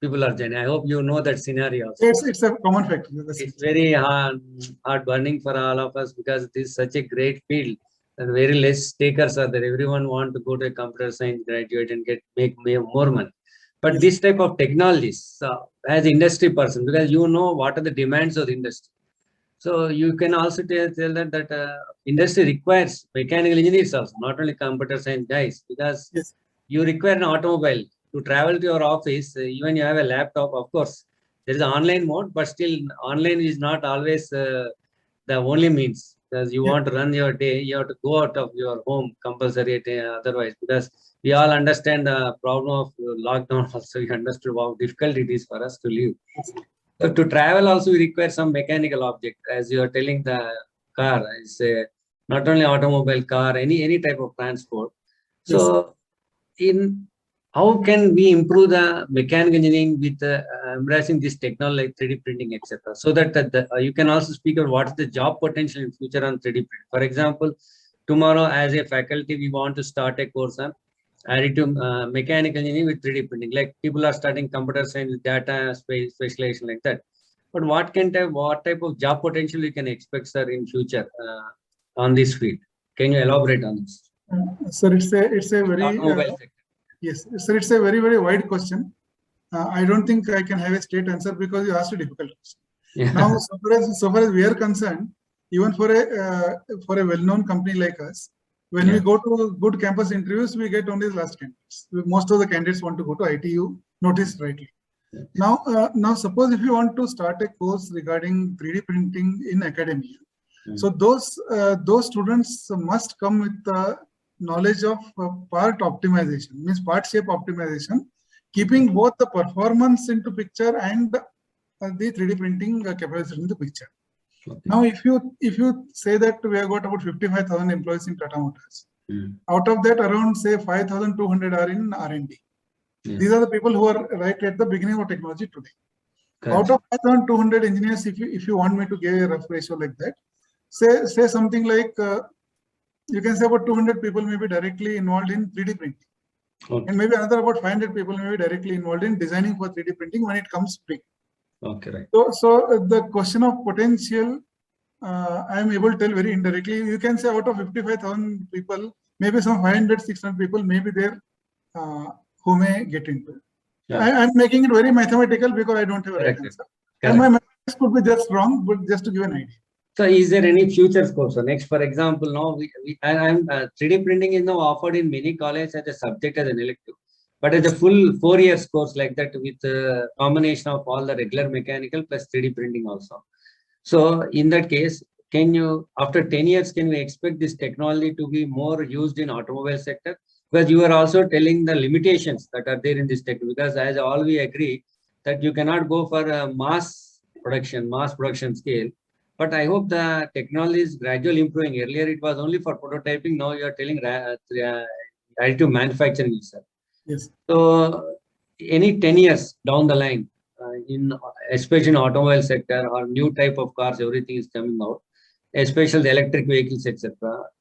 people are joining. I hope you know that scenario. It's a common factor. It's very hard burning for all of us, because it is such a great field and very less takers are there. Everyone want to go to a computer science graduate and make more money. But this type of technologies, as industry person, because you know what are the demands of the industry. So you can also tell that industry requires mechanical engineers also, not only computer science guys, because you require an automobile to travel to your office. Even you have a laptop, of course, there is an online mode, but still online is not always the only means, because you want to run your day, you have to go out of your home compulsory otherwise, because we all understand the problem of lockdown also. We understood how difficult it is for us to live. So to travel also, we require some mechanical object. As you are telling, the car is not only automobile, car, any type of transport. So how can we improve the mechanical engineering with embracing this technology like 3D printing, etc., so that you can also speak about what is the job potential in future on 3D print. For example, tomorrow as a faculty, we want to start a course on additive mechanical engineering with 3D printing. Like people are studying computer science, data specialization like that. But what type of job potential we can expect, sir, in future on this field? Can you elaborate on this? Sir, it's a very Automobile sector. yes, sir. It's a very wide question. I don't think I can have a straight answer because you asked a difficult question. Yeah. Now, so far as we are concerned, even for a well-known company like us, when we go to good campus interviews, we get only the last candidates. Most of the candidates want to go to ITU. Notice rightly. Yeah. Now, suppose if you want to start a course regarding 3D printing in academia, so those students must come with the knowledge of part optimization, means part shape optimization, keeping both the performance into picture and the 3D printing capacity into picture. Okay. Now, if you say that we have got about 55,000 employees in Tata Motors, out of that around say 5,200 are in R&D. These are the people who are right at the beginning of technology today. Correct. Out of 5,200 engineers, if you want me to give a rough ratio like that, say something like you can say about 200 people may be directly involved in 3D printing. Okay. And maybe another about 500 people may be directly involved in designing for 3D printing when it comes big. Okay, right. So the question of potential, I am able to tell very indirectly. You can say out of 55,000 people, maybe some 500, 600 people may be there who may get into it. Yeah. I'm making it very mathematical because I don't have a right answer. And my mathematics could be just wrong, but just to give an idea. So is there any future scope? So next, for example, now 3D printing is now offered in many colleges as a subject as an elective, but as a full 4 years course like that with a combination of all the regular mechanical plus 3D printing also. So in that case, can you, after 10 years, can we expect this technology to be more used in automobile sector? Because you are also telling the limitations that are there in this technology, because as all we agree that you cannot go for a mass production scale. But I hope the technology is gradually improving. Earlier, it was only for prototyping. Now you are telling additive manufacturing itself. Yes. So, any 10 years down the line, especially in automobile sector or new type of cars, everything is coming out, especially the electric vehicles, etc.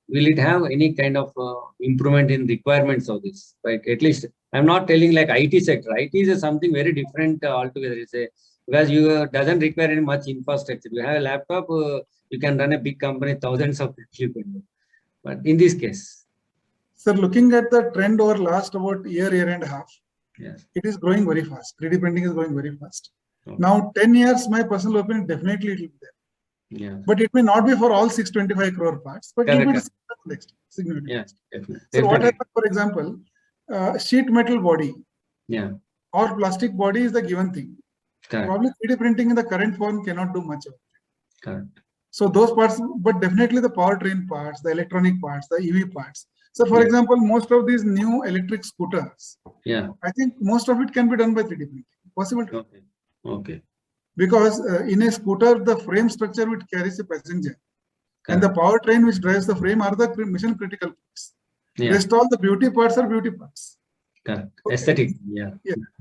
Will it have any kind of improvement in requirements of this? Right? At least I'm not telling like IT sector. IT is something very different altogether. It's because you doesn't require any much infrastructure. You have a laptop, you can run a big company, thousands of people. But in this case, sir, looking at the trend over last about year and a half, yes, it is growing very fast. 3D printing is growing very fast. Okay. Now, 10 years, my personal opinion, definitely it will be there. Yeah. But it may not be for all 625 crore parts, but it will be significant. Yeah, definitely. So what happens, for example, sheet metal body, or plastic body is the given thing. Correct. Probably 3D printing in the current form cannot do much of it. Correct. So those parts, but definitely the powertrain parts, the electronic parts, the EV parts. So for example, most of these new electric scooters, I think most of it can be done by 3D printing. Possible. Okay. Okay. Because in a scooter, the frame structure which carries a passenger and the powertrain which drives the frame are the mission critical parts. Rest all the beauty parts are beauty parts. Correct. Aesthetic. Yeah.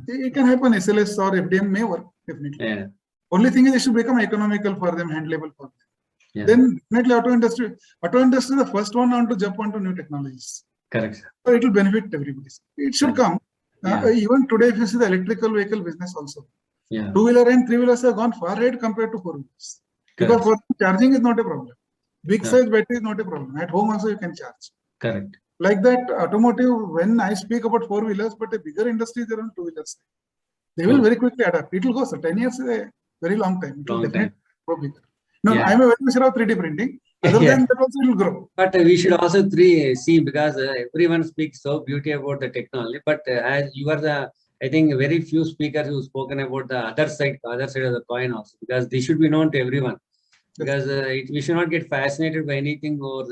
It can happen. SLS or FDM may work definitely. Yeah. Only thing is it should become economical for them, handleable for them. Yeah. Then definitely auto industry is the first one on to jump onto new technologies. Correct. So it will benefit everybody. It should come. Even today, if you see the electrical vehicle business also, two-wheeler and three-wheelers have gone far ahead compared to four-wheelers. Because for charging is not a problem. Big size battery is not a problem. At home also you can charge. Correct. Like that, automotive, when I speak about four-wheelers, but a bigger industry is around two-wheelers. They will very quickly adapt. It will go, so 10 years is a very long time. It will definitely grow bigger. No, I am a very much of 3D printing. Other than that also it will grow. But we should also see, because everyone speaks so beauty about the technology, but as you are I think very few speakers who spoken about the other side of the coin also, because this should be known to everyone. Because we should not get fascinated by anything or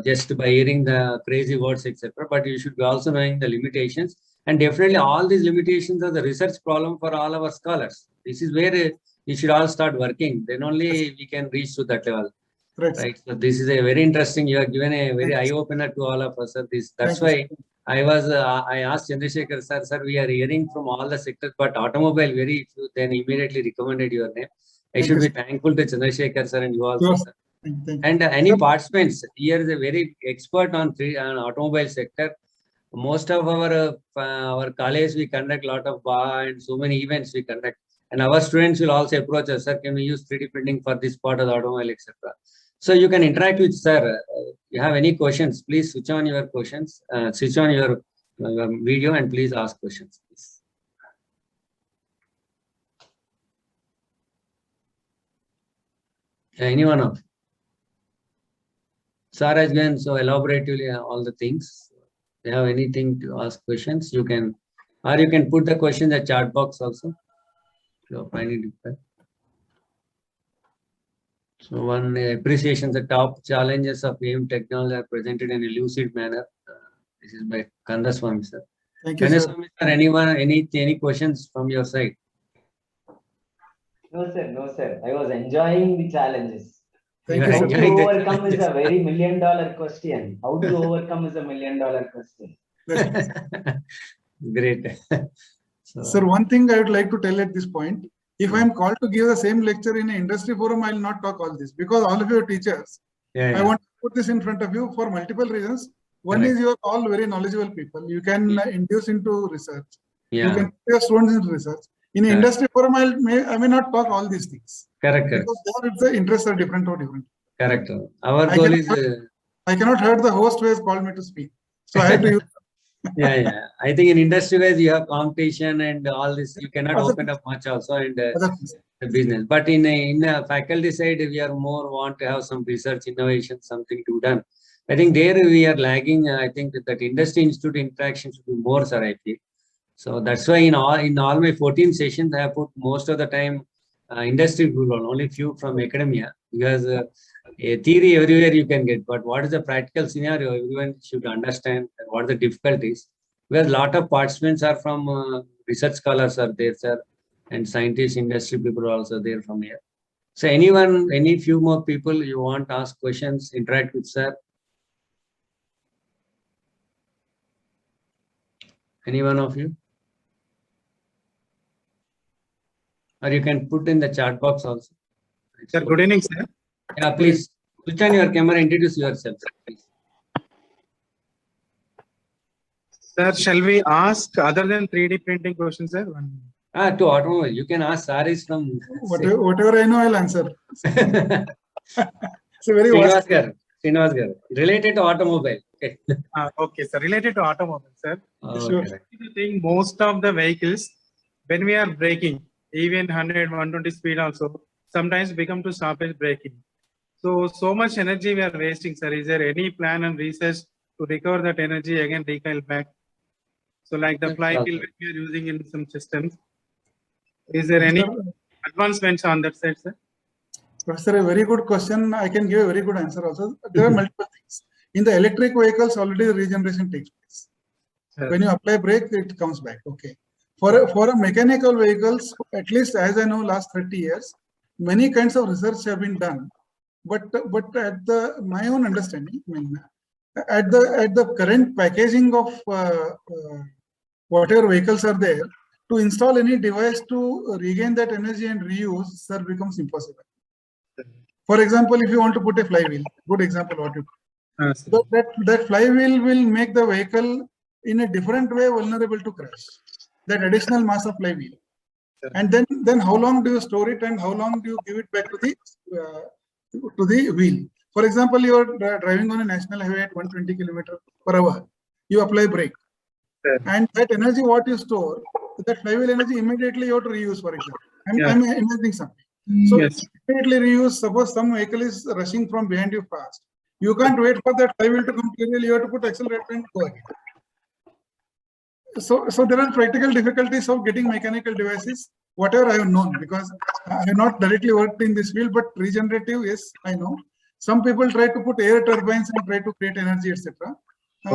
just by hearing the crazy words, etc. But you should be also knowing the limitations. And definitely all these limitations are the research problem for all our scholars. This is where we should all start working. Then only we can reach to that level. Right. So this is a very interesting. You have given a very eye opener to all of us. Sir. That's why I asked Chandrasekhar sir, we are hearing from all the sectors, but automobile very few. Then immediately recommended your name. I should be thankful to Chandrasekhar sir and you also, sir. And any participants here is a very expert on automobile sector. Most of our college we conduct a lot of bar and so many events we conduct. And our students will also approach us, sir, can we use 3D printing for this part of the automobile, etc. So you can interact with sir. You have any questions, please switch on your questions, switch on your video and please ask questions. Please. Anyone of? Sir has given so elaboratively all the things. If you have anything to ask questions, you can, or you can put the question in the chat box also. So find it difficult. So one appreciation, the top challenges of AIM technology are presented in a lucid manner. This is by Kandaswamy sir. Thank you, sir. Kandaswamy sir, anyone, any questions from your side? No, sir. No, sir. I was enjoying the challenges. Thank You you, are sir. How to enjoying the overcome is a challenges. very $1 million question. How to overcome is a $1 million question. Great. So, Sir, one thing I would like to tell at this point, if I am called to give the same lecture in an industry forum, I will not talk all this because all of you are teachers. yeah, I want to put this in front of you for multiple reasons. One Correct. is you are all very knowledgeable people. You can induce into research. You yeah, can put your students into research. In an Correct. industry forum, I may not talk all these things correct, because there it's the interests are different or different. correct. Our I goal cannot- is, I cannot hurt the host who has called me to speak. So I have to use yeah. I think in industry wise you have competition and all this. You cannot Other open up much also and other things. the business. But in a faculty side, we are more want to have some research, innovation, something to done. I think there we are lagging. I think that industry institute interaction should be more, sir. I feel. So that's why in all my 14 sessions, I have put most of the time industry people, only few from academia, because a theory everywhere you can get, but what is the practical scenario? Everyone should understand what the difficulties. Because a lot of participants are from research scholars are there, sir, and scientists, industry people are also there from here. So anyone, any few more people you want to ask questions, interact with sir. Any one of you? Or you can put in the chat box also. Sir, good evening, sir. Yeah, please switch on your camera, introduce yourself, sir, please. Sir, shall we ask other than 3D printing questions, sir? To automobile, you can ask Saris from Whatever I know, I'll answer. Srinivas It's a very vast. Garu. Related to automobile. Okay. Okay, sir. Related to automobile, sir. Sure. Okay. I think most of the vehicles, when we are braking, even 100, 120 speed also, sometimes become to stoppage braking. So much energy we are wasting, sir. Is there any plan and research to recover that energy again, recoil back? So like the flywheel which we are using in some systems, is there any advancements on that side, sir? Professor, a very good question. I can give a very good answer also. There are multiple things. In the electric vehicles, already the regeneration takes place. Sir. When you apply brake, it comes back. Okay. For a mechanical vehicles, at least as I know, last 30 years, many kinds of research have been done. But at my own understanding, I mean, at the current packaging of whatever vehicles are there, to install any device to regain that energy and reuse, sir, becomes impossible. For example, if you want to put a flywheel, good example what you Sir. that flywheel will make the vehicle in a different way vulnerable to crash. That additional mass of flywheel. Sure. And then how long do you store it and how long do you give it back to the wheel? For example, you are driving on a national highway at 120 km/h. You apply brake. Sure. And that energy what you store, that flywheel energy immediately you have to reuse, for example. I'm imagining something. So Yes. immediately reuse, suppose some vehicle is rushing from behind you fast. You can't wait for that flywheel to come clearly, you have to put accelerator and go again. So there are practical difficulties of getting mechanical devices, whatever I have known, because I have not directly worked in this field, but regenerative, yes, I know. Some people try to put air turbines and try to create energy, etc.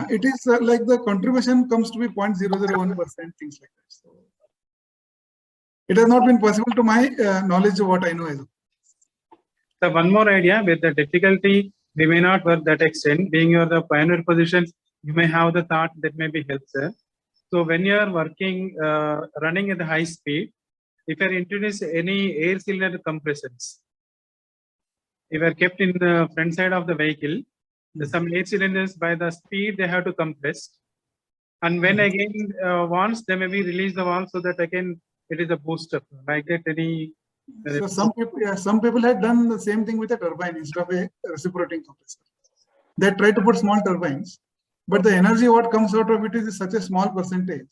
It is like the contribution comes to be 0.001%, things like that. So it has not been possible to my knowledge of what I know. So one more idea, with the difficulty, we may not work that extent. Being your the pioneer positions, you may have the thought that may be help, sir. So when you are working, running at the high speed, if you introduce any air cylinder compressions, if are kept in the front side of the vehicle, some air cylinders by the speed they have to compress, and when again once they may be release the valve so that again it is a booster. Like that, any. So some people had done the same thing with a turbine instead of a reciprocating compressor. They try to put small turbines, but the energy what comes out of it is such a small percentage.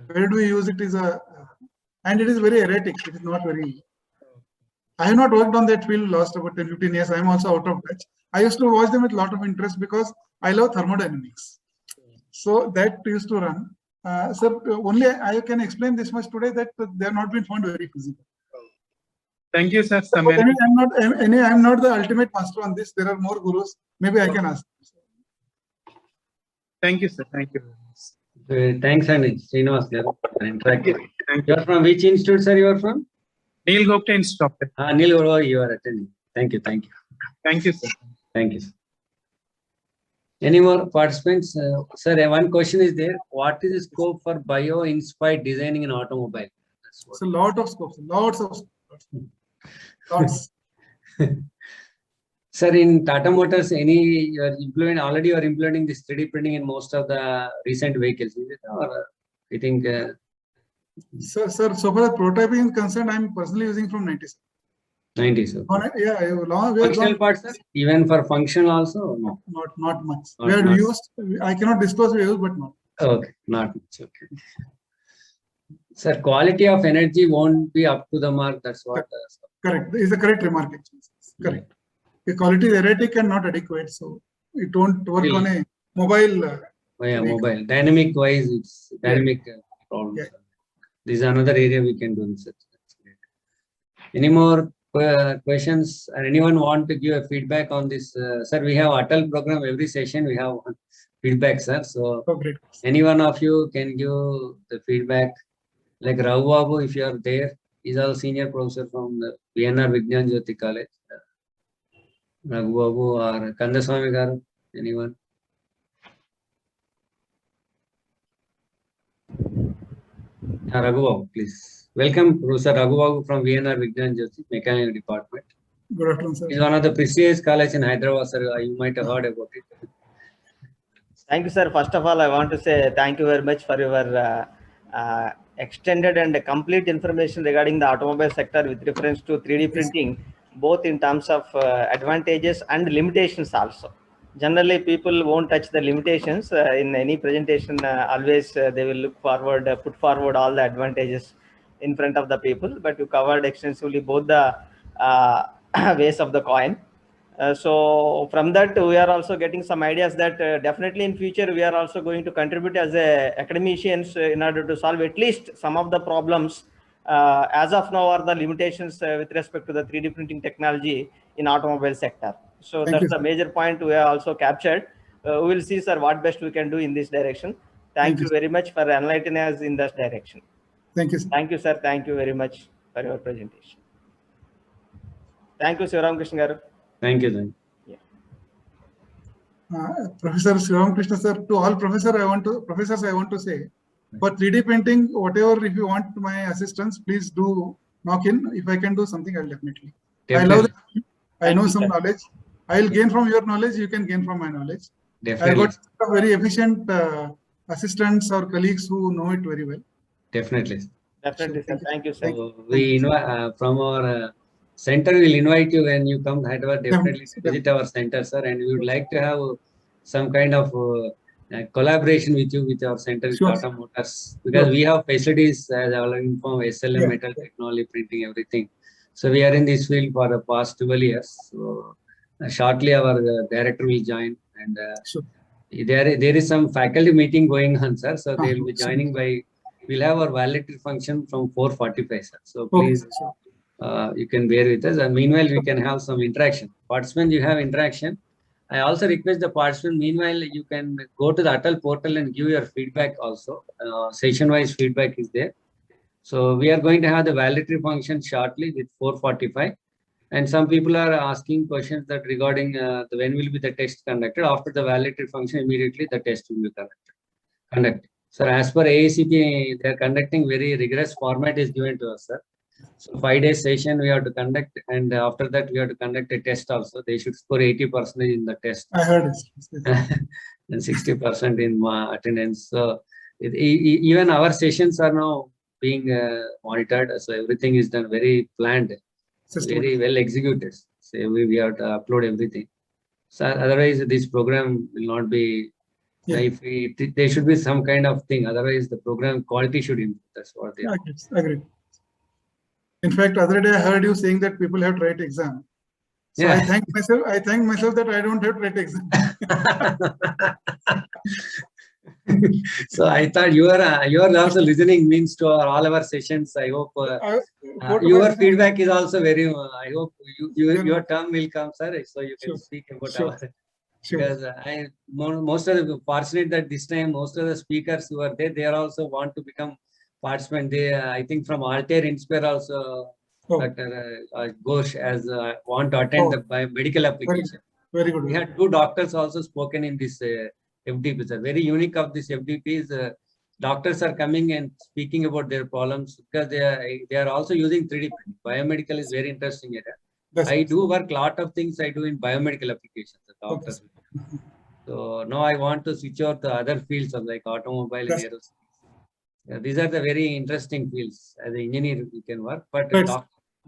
Where do we use it is and it is very erratic. It is not very. I have not worked on that field last about 10-15 years. I am also out of touch. I used to watch them with a lot of interest because I love thermodynamics. So that used to run. So only I can explain this much today that they have not been found very feasible. Thank you, sir. Anyway, I'm not the ultimate master on this. There are more gurus. Maybe I can ask. Thank you, sir. Thank you. Thanks, and Srinivas garu for interacting. You are from which institute, sir? You are from? Neil Gupta Institute. Neil Gupta, you are attending. Thank you. Thank you. Thank you, sir. Thank you, sir. Any more participants? Sir, one question is there. What is the scope for bio-inspired designing in automobile? It's a lot of scopes. Lots of scopes. Lots. Sir, in Tata Motors, you are implementing this 3D printing in most of the recent vehicles, is it? Or you think? Sir, so far as prototyping is concerned, I'm personally using from 90s. 90s. Okay. Yeah, long. Functional parts, sir? Even for functional also? No. Not much. Not We have much. used. I cannot disclose we use, but not. Okay, not much. Okay. Sir, quality of energy won't be up to the mark. That's what. Correct. Is the correct remark. Correct. The quality is erratic and not adequate, so it won't work on a mobile. Mobile. Dynamic wise, it's dynamic problem. Yeah. This is another area we can do research. Any more questions? Anyone want to give a feedback on this? Sir, we have Atal program every session. We have feedback, sir. So, Great. any one of you can give the feedback. Like Raghu Babu, if you are there, he's our senior professor from the VNR Vignan Jyoti College. Raghu Babu or Kandaswamy garu, anyone? Raghu Babu, please. Welcome, Professor Raghu Babu from VNR Vignan Jyoti, Mechanical Department. Good afternoon, sir. He's one of the prestigious colleges in Hyderabad, sir. You might have heard about it. Thank you, sir. First of all, I want to say thank you very much for your extended and complete information regarding the automobile sector with reference to 3D printing, both in terms of advantages and limitations also. Generally, people won't touch the limitations in any presentation. Always they will look forward, put forward all the advantages in front of the people, but you covered extensively both the ways of the coin. So from that, we are also getting some ideas that definitely in future, we are also going to contribute as academicians in order to solve at least some of the problems as of now are the limitations with respect to the 3D printing technology in automobile sector. So that's the major point we have also captured. We will see, sir, what best we can do in this direction. Thank you very much for enlightening us in this direction. Thank you, sir. Thank you, sir. Thank you very much for your presentation. Thank you, Sivaram Krishna garu. Thank you, then. Professor Sivaram Krishna, sir, to all professors, I want to say, for 3D printing, whatever, if you want my assistance, please do knock in. If I can do something, I'll definitely. I love it. I know some knowledge. I'll gain from your knowledge. You can gain from my knowledge. Definitely. I got very efficient assistants or colleagues who know it very well. Definitely. Definitely, sir. Thank you, sir. So we invite from our center. We'll invite you when you come to Hyderabad. Definitely visit our center, sir. And we would like to have some kind of collaboration with you with our center, with Tata Motors, because we have facilities as I already informed, SLM, metal technology, printing, everything. So we are in this field for the past 12 years. So shortly our director will join, and there is some faculty meeting going on, sir. So they will be joining by. We'll have our validatory function from 4:45, sir. So please, you can bear with us. And meanwhile, we can have some interaction. Participants, you have interaction. I also request the participant. Meanwhile, you can go to the Atal portal and give your feedback also. Session-wise feedback is there. So we are going to have the validatory function shortly with 4:45. And some people are asking questions that regarding when will be the test conducted. After the validatory function, immediately the test will be conducted. Sir, as per AACP, they are conducting very rigorous format is given to us, sir. So 5 days session we have to conduct, and after that we have to conduct a test also. They should score 80% in the test. I heard it. And 60% in attendance. So even our sessions are now being monitored. So everything is done very planned, very well executed. So we have to upload everything. So otherwise, this program will not be. Yeah. If there should be some kind of thing. Otherwise, the program quality should improve. That's what they are. Agreed. In fact, other day I heard you saying that people have to write exam. So Yeah. I thank myself that I don't have to write exam. So I thought you are also listening means to all our sessions. I hope your feedback is also very. I hope your term will come, sir. So you can speak about our. Because I most of the fortunate that this time most of the speakers who are there, they are also want to become participant. They I think from Altair Inspire also. Dr. Ghosh as want to attend the biomedical application. Very good. We had 2 doctors also spoken in this FDP. Sir. Very unique of this FDP is doctors are coming and speaking about their problems because they are also using 3D printing. Biomedical is very interesting area. I do work lot of things I do in biomedical applications. The doctors. So now I want to switch out to other fields of like automobile and aerospace. These are the very interesting fields. As an engineer, you can work, but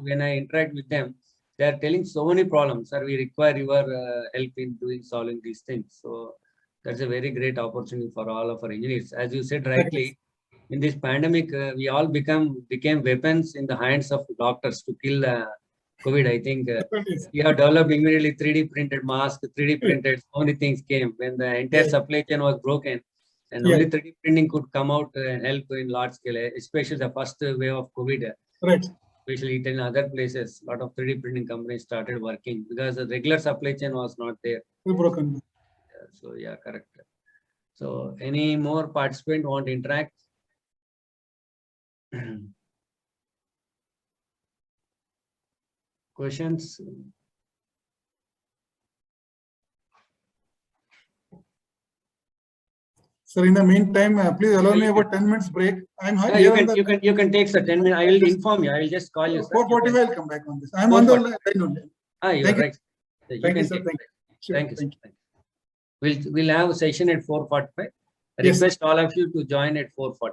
when I interact with them, they are telling so many problems. Sir, we require your help in solving these things. So that's a very great opportunity for all of our engineers. As you said rightly, in this pandemic, we all became weapons in the hands of doctors to kill COVID. I think we have developed immediately 3D printed mask, 3D printed, so many things came when the entire supply chain was broken. And only 3D printing could come out and help in large scale, especially the first wave of COVID. Right. Especially in other places, a lot of 3D printing companies started working because the regular supply chain was not there. Broken. So yeah, correct. So any more participant want to interact? Questions? Sir, in the meantime, please allow me about 10 minutes break. I'm you can take the 10 minutes. I will inform you. I will just call you. 4:45. I'll come back on this. I'm on the line only. You're right. Thank you, sir. Thank you. We'll have a session at 4:45. I request all of you to join at 4:45.